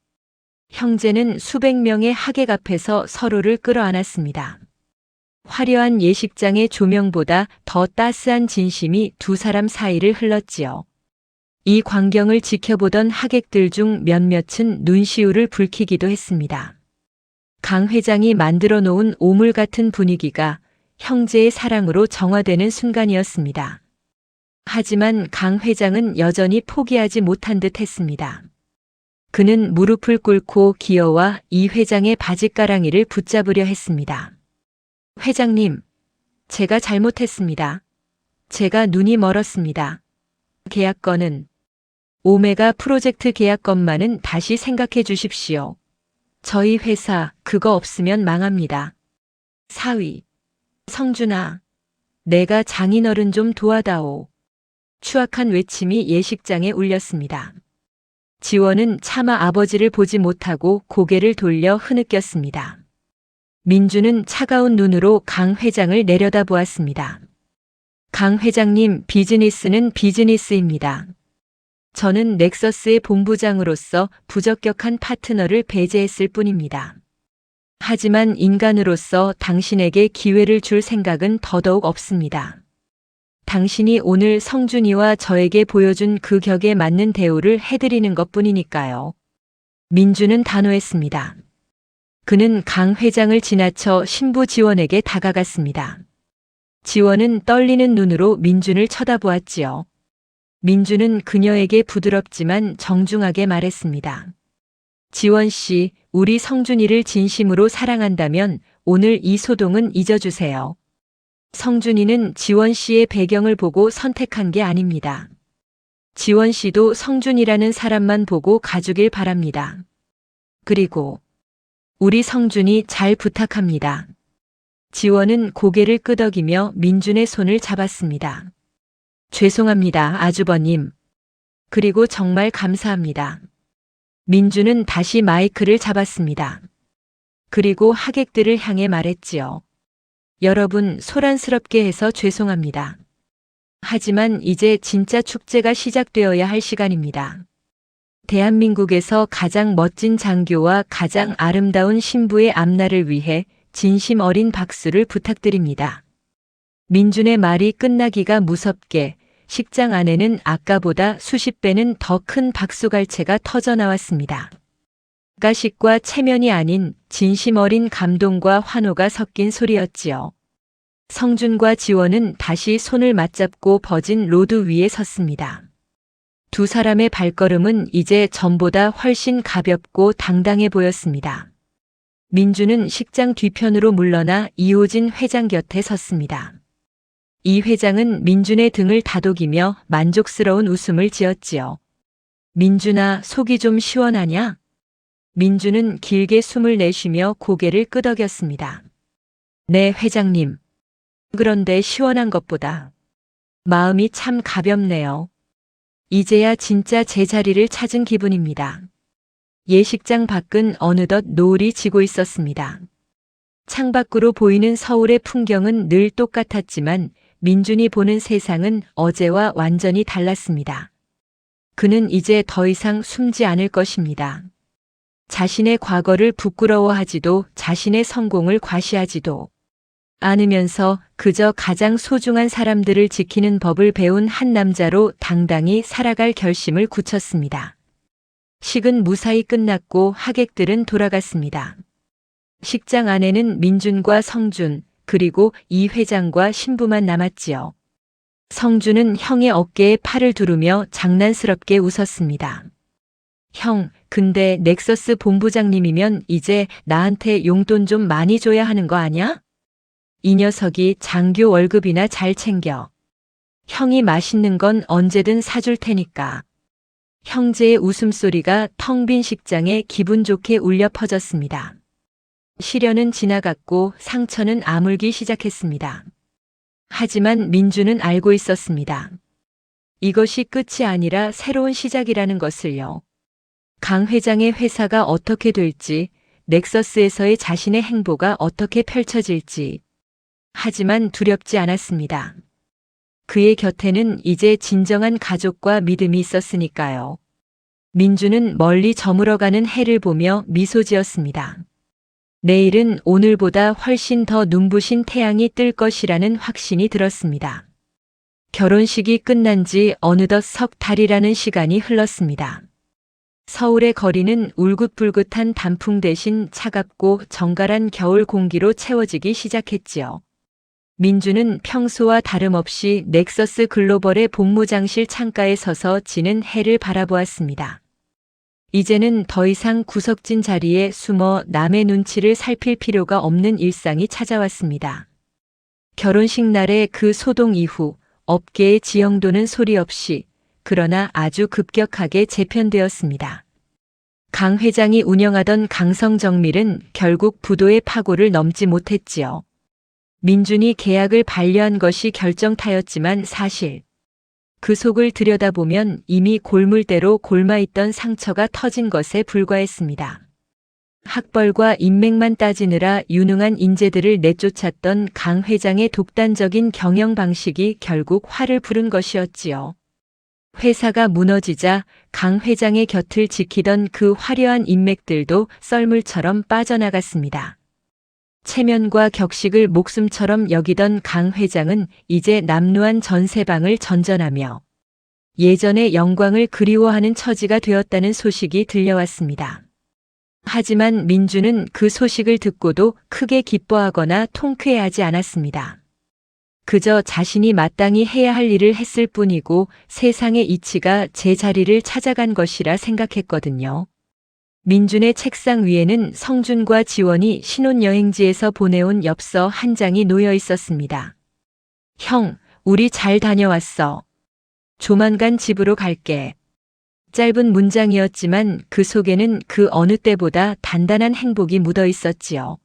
형제는 수백 명의 하객 앞에서 서로를 끌어안았습니다. 화려한 예식장의 조명보다 더 따스한 진심이 두 사람 사이를 흘렀지요. 이 광경을 지켜보던 하객들 중 몇몇은 눈시울을 붉히기도 했습니다. 강 회장이 만들어 놓은 오물 같은 분위기가 형제의 사랑으로 정화되는 순간이었습니다. 하지만 강 회장은 여전히 포기하지 못한 듯 했습니다. 그는 무릎을 꿇고 기어와 이 회장의 바짓가랑이를 붙잡으려 했습니다. 회장님, 제가 잘못했습니다. 제가 눈이 멀었습니다. 계약건은 오메가 프로젝트 계약건만은 다시 생각해 주십시오. 저희 회사 그거 없으면 망합니다. 사위, 성준아, 내가 장인어른 좀 도와다오. 추악한 외침이 예식장에 울렸습니다. 지원은 차마 아버지를 보지 못하고 고개를 돌려 흐느꼈습니다. 민주는 차가운 눈으로 강 회장을 내려다보았습니다. 강 회장님, 비즈니스는 비즈니스입니다. 저는 넥서스의 본부장으로서 부적격한 파트너를 배제했을 뿐입니다. 하지만 인간으로서 당신에게 기회를 줄 생각은 더더욱 없습니다. 당신이 오늘 성준이와 저에게 보여준 그 격에 맞는 대우를 해드리는 것뿐이니까요. 민주는 단호했습니다. 그는 강 회장을 지나쳐 신부 지원에게 다가갔습니다. 지원은 떨리는 눈으로 민준을 쳐다보았지요. 민주는 그녀에게 부드럽지만 정중하게 말했습니다. 지원 씨, 우리 성준이를 진심으로 사랑한다면 오늘 이 소동은 잊어주세요. 성준이는 지원 씨의 배경을 보고 선택한 게 아닙니다. 지원 씨도 성준이라는 사람만 보고 가주길 바랍니다. 그리고 우리 성준이 잘 부탁합니다. 지원은 고개를 끄덕이며 민준의 손을 잡았습니다. 죄송합니다, 아주버님. 그리고 정말 감사합니다. 민주는 다시 마이크를 잡았습니다. 그리고 하객들을 향해 말했지요. 여러분, 소란스럽게 해서 죄송합니다. 하지만 이제 진짜 축제가 시작되어야 할 시간입니다. 대한민국에서 가장 멋진 장교와 가장 아름다운 신부의 앞날을 위해 진심 어린 박수를 부탁드립니다. 민준의 말이 끝나기가 무섭게 식장 안에는 아까보다 수십 배는 더 큰 박수갈채가 터져 나왔습니다. 가식과 체면이 아닌 진심 어린 감동과 환호가 섞인 소리였지요. 성준과 지원은 다시 손을 맞잡고 버진 로드 위에 섰습니다. 두 사람의 발걸음은 이제 전보다 훨씬 가볍고 당당해 보였습니다. 민주는 식장 뒤편으로 물러나 이호진 회장 곁에 섰습니다. 이 회장은 민준의 등을 다독이며 만족스러운 웃음을 지었지요. 민준아, 속이 좀 시원하냐? 민준은 길게 숨을 내쉬며 고개를 끄덕였습니다. 네, 회장님. 그런데 시원한 것보다 마음이 참 가볍네요. 이제야 진짜 제 자리를 찾은 기분입니다. 예식장 밖은 어느덧 노을이 지고 있었습니다. 창밖으로 보이는 서울의 풍경은 늘 똑같았지만 민준이 보는 세상은 어제와 완전히 달랐습니다. 그는 이제 더 이상 숨지 않을 것입니다. 자신의 과거를 부끄러워하지도 자신의 성공을 과시하지도 않으면서 그저 가장 소중한 사람들을 지키는 법을 배운 한 남자로 당당히 살아갈 결심을 굳혔습니다. 식은 무사히 끝났고 하객들은 돌아갔습니다. 식장 안에는 민준과 성준, 그리고 이 회장과 신부만 남았지요. 성준은 형의 어깨에 팔을 두르며 장난스럽게 웃었습니다. 형, 근데 넥서스 본부장님이면 이제 나한테 용돈 좀 많이 줘야 하는 거 아냐? 이 녀석이 장교 월급이나 잘 챙겨. 형이 맛있는 건 언제든 사줄 테니까. 형제의 웃음소리가 텅 빈 식장에 기분 좋게 울려 퍼졌습니다. 시련은 지나갔고 상처는 아물기 시작했습니다. 하지만 민주는 알고 있었습니다. 이것이 끝이 아니라 새로운 시작이라는 것을요. 강 회장의 회사가 어떻게 될지, 넥서스에서의 자신의 행보가 어떻게 펼쳐질지. 하지만 두렵지 않았습니다. 그의 곁에는 이제 진정한 가족과 믿음이 있었으니까요. 민주는 멀리 저물어가는 해를 보며 미소 지었습니다. 내일은 오늘보다 훨씬 더 눈부신 태양이 뜰 것이라는 확신이 들었습니다. 결혼식이 끝난 지 어느덧 석 달이라는 시간이 흘렀습니다. 서울의 거리는 울긋불긋한 단풍 대신 차갑고 정갈한 겨울 공기로 채워지기 시작했지요. 민주는 평소와 다름없이 넥서스 글로벌의 본무장실 창가에 서서 지는 해를 바라보았습니다. 이제는 더 이상 구석진 자리에 숨어 남의 눈치를 살필 필요가 없는 일상이 찾아왔습니다. 결혼식 날의 그 소동 이후 업계의 지형도는 소리 없이 그러나 아주 급격하게 재편되었습니다. 강 회장이 운영하던 강성정밀은 결국 부도의 파고를 넘지 못했지요. 민준이 계약을 반려한 것이 결정타였지만 사실 그 속을 들여다보면 이미 골물대로 골마있던 상처가 터진 것에 불과했습니다. 학벌과 인맥만 따지느라 유능한 인재들을 내쫓았던 강 회장의 독단적인 경영 방식이 결국 화를 부른 것이었지요. 회사가 무너지자 강 회장의 곁을 지키던 그 화려한 인맥들도 썰물처럼 빠져나갔습니다. 체면과 격식을 목숨처럼 여기던 강 회장은 이제 남루한 전세방을 전전하며 예전의 영광을 그리워하는 처지가 되었다는 소식이 들려왔습니다. 하지만 민주는 그 소식을 듣고도 크게 기뻐하거나 통쾌해하지 않았습니다. 그저 자신이 마땅히 해야 할 일을 했을 뿐이고 세상의 이치가 제 자리를 찾아간 것이라 생각했거든요. 민준의 책상 위에는 성준과 지원이 신혼여행지에서 보내온 엽서 한 장이 놓여 있었습니다. 형, 우리 잘 다녀왔어. 조만간 집으로 갈게. 짧은 문장이었지만 그 속에는 그 어느 때보다 단단한 행복이 묻어 있었지요.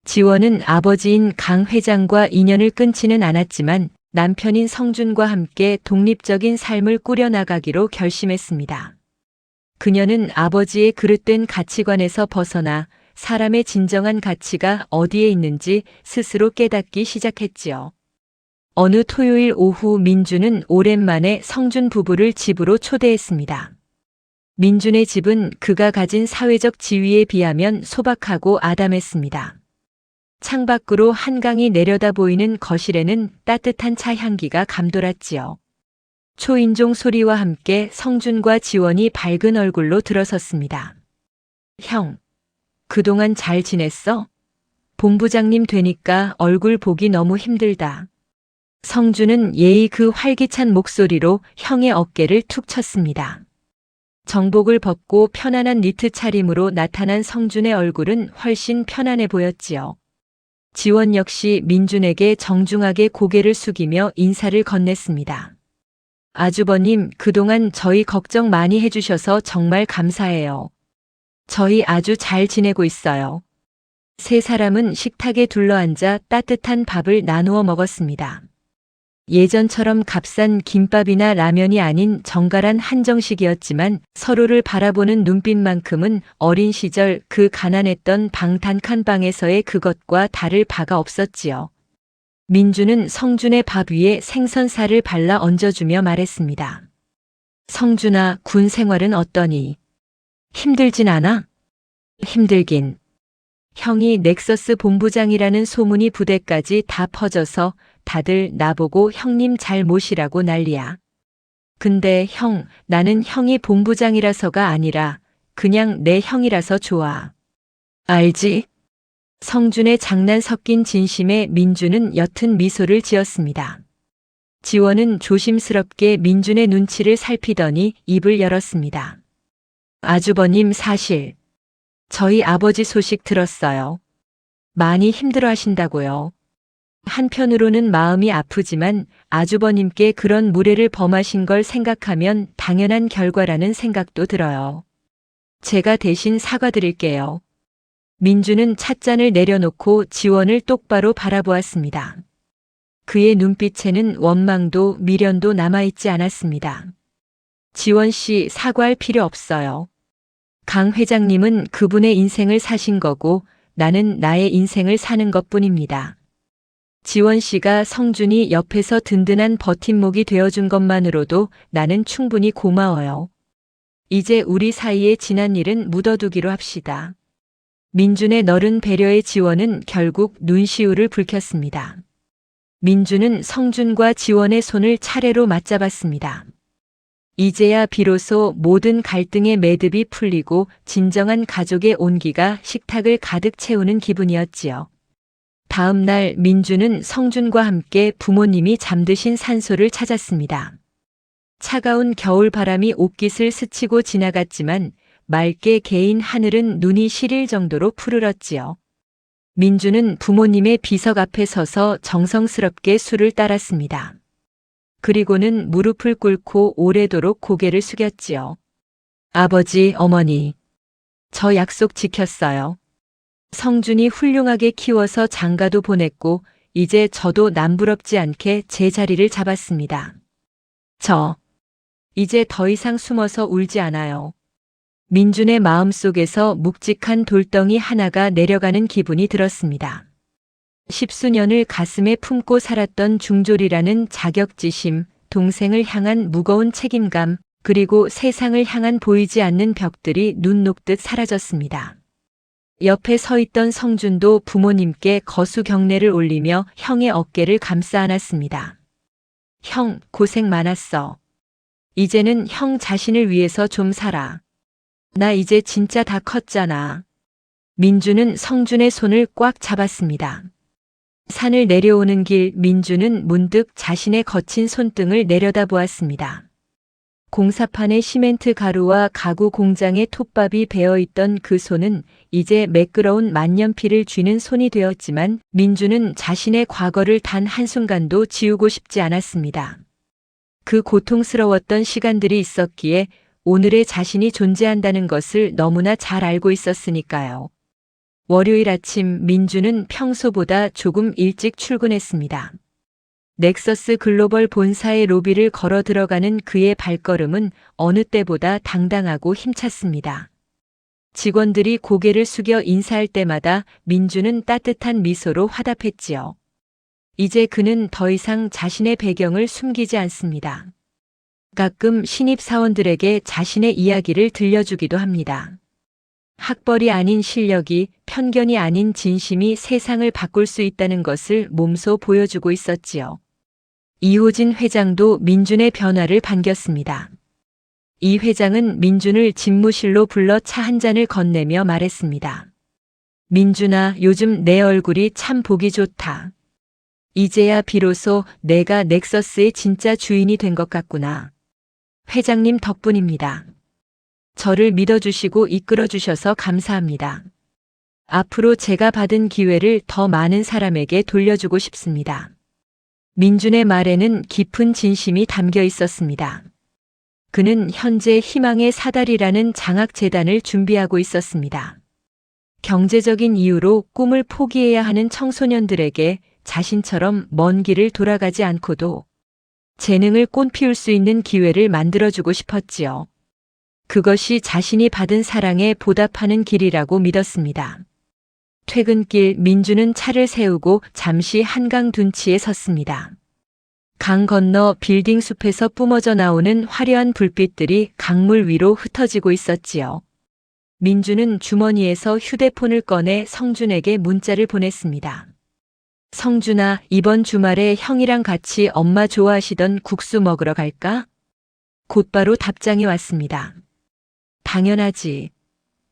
지원은 아버지인 강 회장과 인연을 끊지는 않았지만 남편인 성준과 함께 독립적인 삶을 꾸려나가기로 결심했습니다. 그녀는 아버지의 그릇된 가치관에서 벗어나 사람의 진정한 가치가 어디에 있는지 스스로 깨닫기 시작했지요. 어느 토요일 오후 민주는 오랜만에 성준 부부를 집으로 초대했습니다. 민준의 집은 그가 가진 사회적 지위에 비하면 소박하고 아담했습니다. 창밖으로 한강이 내려다 보이는 거실에는 따뜻한 차 향기가 감돌았지요. 초인종 소리와 함께 성준과 지원이 밝은 얼굴로 들어섰습니다. 형, 그동안 잘 지냈어? 본부장님 되니까 얼굴 보기 너무 힘들다. 성준은 예의 그 활기찬 목소리로 형의 어깨를 툭 쳤습니다. 정복을 벗고 편안한 니트 차림으로 나타난 성준의 얼굴은 훨씬 편안해 보였지요. 지원 역시 민준에게 정중하게 고개를 숙이며 인사를 건넸습니다. 아주버님, 그동안 저희 걱정 많이 해주셔서 정말 감사해요. 저희 아주 잘 지내고 있어요. 세 사람은 식탁에 둘러앉아 따뜻한 밥을 나누어 먹었습니다. 예전처럼 값싼 김밥이나 라면이 아닌 정갈한 한정식이었지만 서로를 바라보는 눈빛만큼은 어린 시절 그 가난했던 방 단칸 방에서의 그것과 다를 바가 없었지요. 민주는 성준의 밥 위에 생선살을 발라 얹어주며 말했습니다. 성준아, 군 생활은 어떠니? 힘들진 않아? 힘들긴. 형이 넥서스 본부장이라는 소문이 부대까지 다 퍼져서 다들 나보고 형님 잘 모시라고 난리야. 근데 형, 나는 형이 본부장이라서가 아니라 그냥 내 형이라서 좋아. 알지? 성준의 장난 섞인 진심에 민주는 옅은 미소를 지었습니다. 지원은 조심스럽게 민준의 눈치를 살피더니 입을 열었습니다. 아주버님, 사실 저희 아버지 소식 들었어요. 많이 힘들어 하신다고요. 한편으로는 마음이 아프지만 아주버님께 그런 무례를 범하신 걸 생각하면 당연한 결과라는 생각도 들어요. 제가 대신 사과드릴게요. 민주는 찻잔을 내려놓고 지원을 똑바로 바라보았습니다. 그의 눈빛에는 원망도 미련도 남아있지 않았습니다. 지원 씨, 사과할 필요 없어요. 강 회장님은 그분의 인생을 사신 거고 나는 나의 인생을 사는 것뿐입니다. 지원 씨가 성준이 옆에서 든든한 버팀목이 되어준 것만으로도 나는 충분히 고마워요. 이제 우리 사이에 지난 일은 묻어두기로 합시다. 민준의 너른 배려의 지원은 결국 눈시울을 붉혔습니다. 민준은 성준과 지원의 손을 차례로 맞잡았습니다. 이제야 비로소 모든 갈등의 매듭이 풀리고 진정한 가족의 온기가 식탁을 가득 채우는 기분이었지요. 다음 날 민주는 성준과 함께 부모님이 잠드신 산소를 찾았습니다. 차가운 겨울 바람이 옷깃을 스치고 지나갔지만 맑게 개인 하늘은 눈이 시릴 정도로 푸르렀지요. 민주는 부모님의 비석 앞에 서서 정성스럽게 술을 따랐습니다. 그리고는 무릎을 꿇고 오래도록 고개를 숙였지요. 아버지, 어머니, 저 약속 지켰어요. 성준이 훌륭하게 키워서 장가도 보냈고 이제 저도 남부럽지 않게 제 자리를 잡았습니다. 저 이제 더 이상 숨어서 울지 않아요. 민준의 마음속에서 묵직한 돌덩이 하나가 내려가는 기분이 들었습니다. 십수년을 가슴에 품고 살았던 중졸이라는 자격지심, 동생을 향한 무거운 책임감, 그리고 세상을 향한 보이지 않는 벽들이 눈 녹듯 사라졌습니다. 옆에 서 있던 성준도 부모님께 거수 경례를 올리며 형의 어깨를 감싸 안았습니다. 형, 고생 많았어. 이제는 형 자신을 위해서 좀 살아. 나 이제 진짜 다 컸잖아. 민주는 성준의 손을 꽉 잡았습니다. 산을 내려오는 길 민주는 문득 자신의 거친 손등을 내려다보았습니다. 공사판에 시멘트 가루와 가구 공장의 톱밥이 베어있던 그 손은 이제 매끄러운 만년필을 쥐는 손이 되었지만 민주는 자신의 과거를 단 한순간도 지우고 싶지 않았습니다. 그 고통스러웠던 시간들이 있었기에 오늘의 자신이 존재한다는 것을 너무나 잘 알고 있었으니까요. 월요일 아침 민주는 평소보다 조금 일찍 출근했습니다. 넥서스 글로벌 본사의 로비를 걸어 들어가는 그의 발걸음은 어느 때보다 당당하고 힘찼습니다. 직원들이 고개를 숙여 인사할 때마다 민주는 따뜻한 미소로 화답했지요. 이제 그는 더 이상 자신의 배경을 숨기지 않습니다. 가끔 신입사원들에게 자신의 이야기를 들려주기도 합니다. 학벌이 아닌 실력이, 편견이 아닌 진심이 세상을 바꿀 수 있다는 것을 몸소 보여주고 있었지요. 이호진 회장도 민준의 변화를 반겼습니다. 이 회장은 민준을 집무실로 불러 차 한 잔을 건네며 말했습니다. 민준아, 요즘 내 얼굴이 참 보기 좋다. 이제야 비로소 내가 넥서스의 진짜 주인이 된 것 같구나. 회장님 덕분입니다. 저를 믿어주시고 이끌어주셔서 감사합니다. 앞으로 제가 받은 기회를 더 많은 사람에게 돌려주고 싶습니다. 민준의 말에는 깊은 진심이 담겨 있었습니다. 그는 현재 희망의 사다리라는 장학재단을 준비하고 있었습니다. 경제적인 이유로 꿈을 포기해야 하는 청소년들에게 자신처럼 먼 길을 돌아가지 않고도 재능을 꽃피울 수 있는 기회를 만들어주고 싶었지요. 그것이 자신이 받은 사랑에 보답하는 길이라고 믿었습니다. 퇴근길 민주는 차를 세우고 잠시 한강 둔치에 섰습니다. 강 건너 빌딩 숲에서 뿜어져 나오는 화려한 불빛들이 강물 위로 흩어지고 있었지요. 민주는 주머니에서 휴대폰을 꺼내 성준에게 문자를 보냈습니다. 성준아, 이번 주말에 형이랑 같이 엄마 좋아하시던 국수 먹으러 갈까? 곧바로 답장이 왔습니다. 당연하지.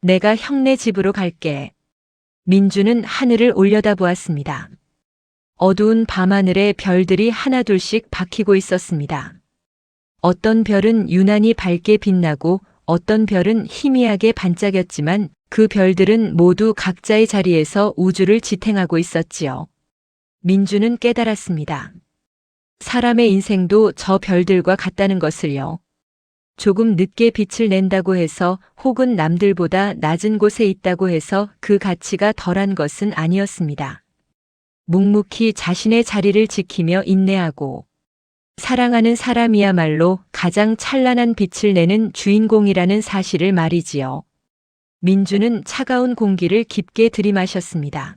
내가 형네 집으로 갈게. 민주는 하늘을 올려다보았습니다. 어두운 밤하늘에 별들이 하나둘씩 박히고 있었습니다. 어떤 별은 유난히 밝게 빛나고 어떤 별은 희미하게 반짝였지만 그 별들은 모두 각자의 자리에서 우주를 지탱하고 있었지요. 민주는 깨달았습니다. 사람의 인생도 저 별들과 같다는 것을요. 조금 늦게 빛을 낸다고 해서 혹은 남들보다 낮은 곳에 있다고 해서 그 가치가 덜한 것은 아니었습니다. 묵묵히 자신의 자리를 지키며 인내하고 사랑하는 사람이야말로 가장 찬란한 빛을 내는 주인공이라는 사실을 말이지요. 민주는 차가운 공기를 깊게 들이마셨습니다.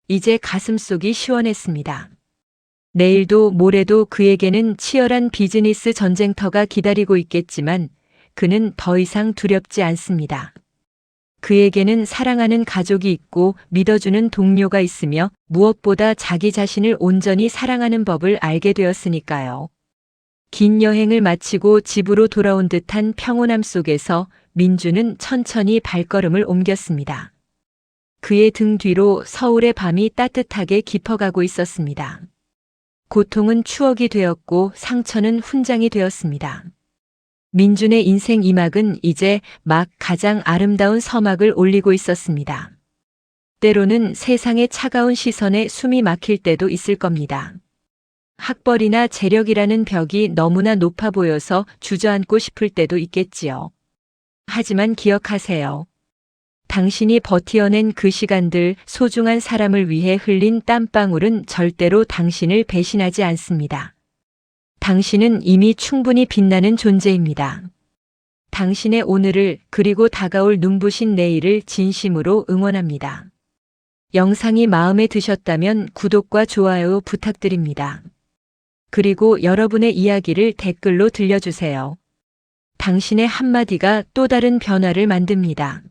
이제 가슴속이 시원했습니다. 내일도 모레도 그에게는 치열한 비즈니스 전쟁터가 기다리고 있겠지만 그는 더 이상 두렵지 않습니다. 그에게는 사랑하는 가족이 있고 믿어주는 동료가 있으며 무엇보다 자기 자신을 온전히 사랑하는 법을 알게 되었으니까요. 긴 여행을 마치고 집으로 돌아온 듯한 평온함 속에서 민주는 천천히 발걸음을 옮겼습니다. 그의 등 뒤로 서울의 밤이 따뜻하게 깊어가고 있었습니다. 고통은 추억이 되었고 상처는 훈장이 되었습니다. 민준의 인생 2막은 이제 막 가장 아름다운 서막을 올리고 있었습니다. 때로는 세상의 차가운 시선에 숨이 막힐 때도 있을 겁니다. 학벌이나 재력이라는 벽이 너무나 높아 보여서 주저앉고 싶을 때도 있겠지요. 하지만 기억하세요. 당신이 버티어낸 그 시간들, 소중한 사람을 위해 흘린 땀방울은 절대로 당신을 배신하지 않습니다. 당신은 이미 충분히 빛나는 존재입니다. 당신의 오늘을 그리고 다가올 눈부신 내일을 진심으로 응원합니다. 영상이 마음에 드셨다면 구독과 좋아요 부탁드립니다. 그리고 여러분의 이야기를 댓글로 들려주세요. 당신의 한마디가 또 다른 변화를 만듭니다.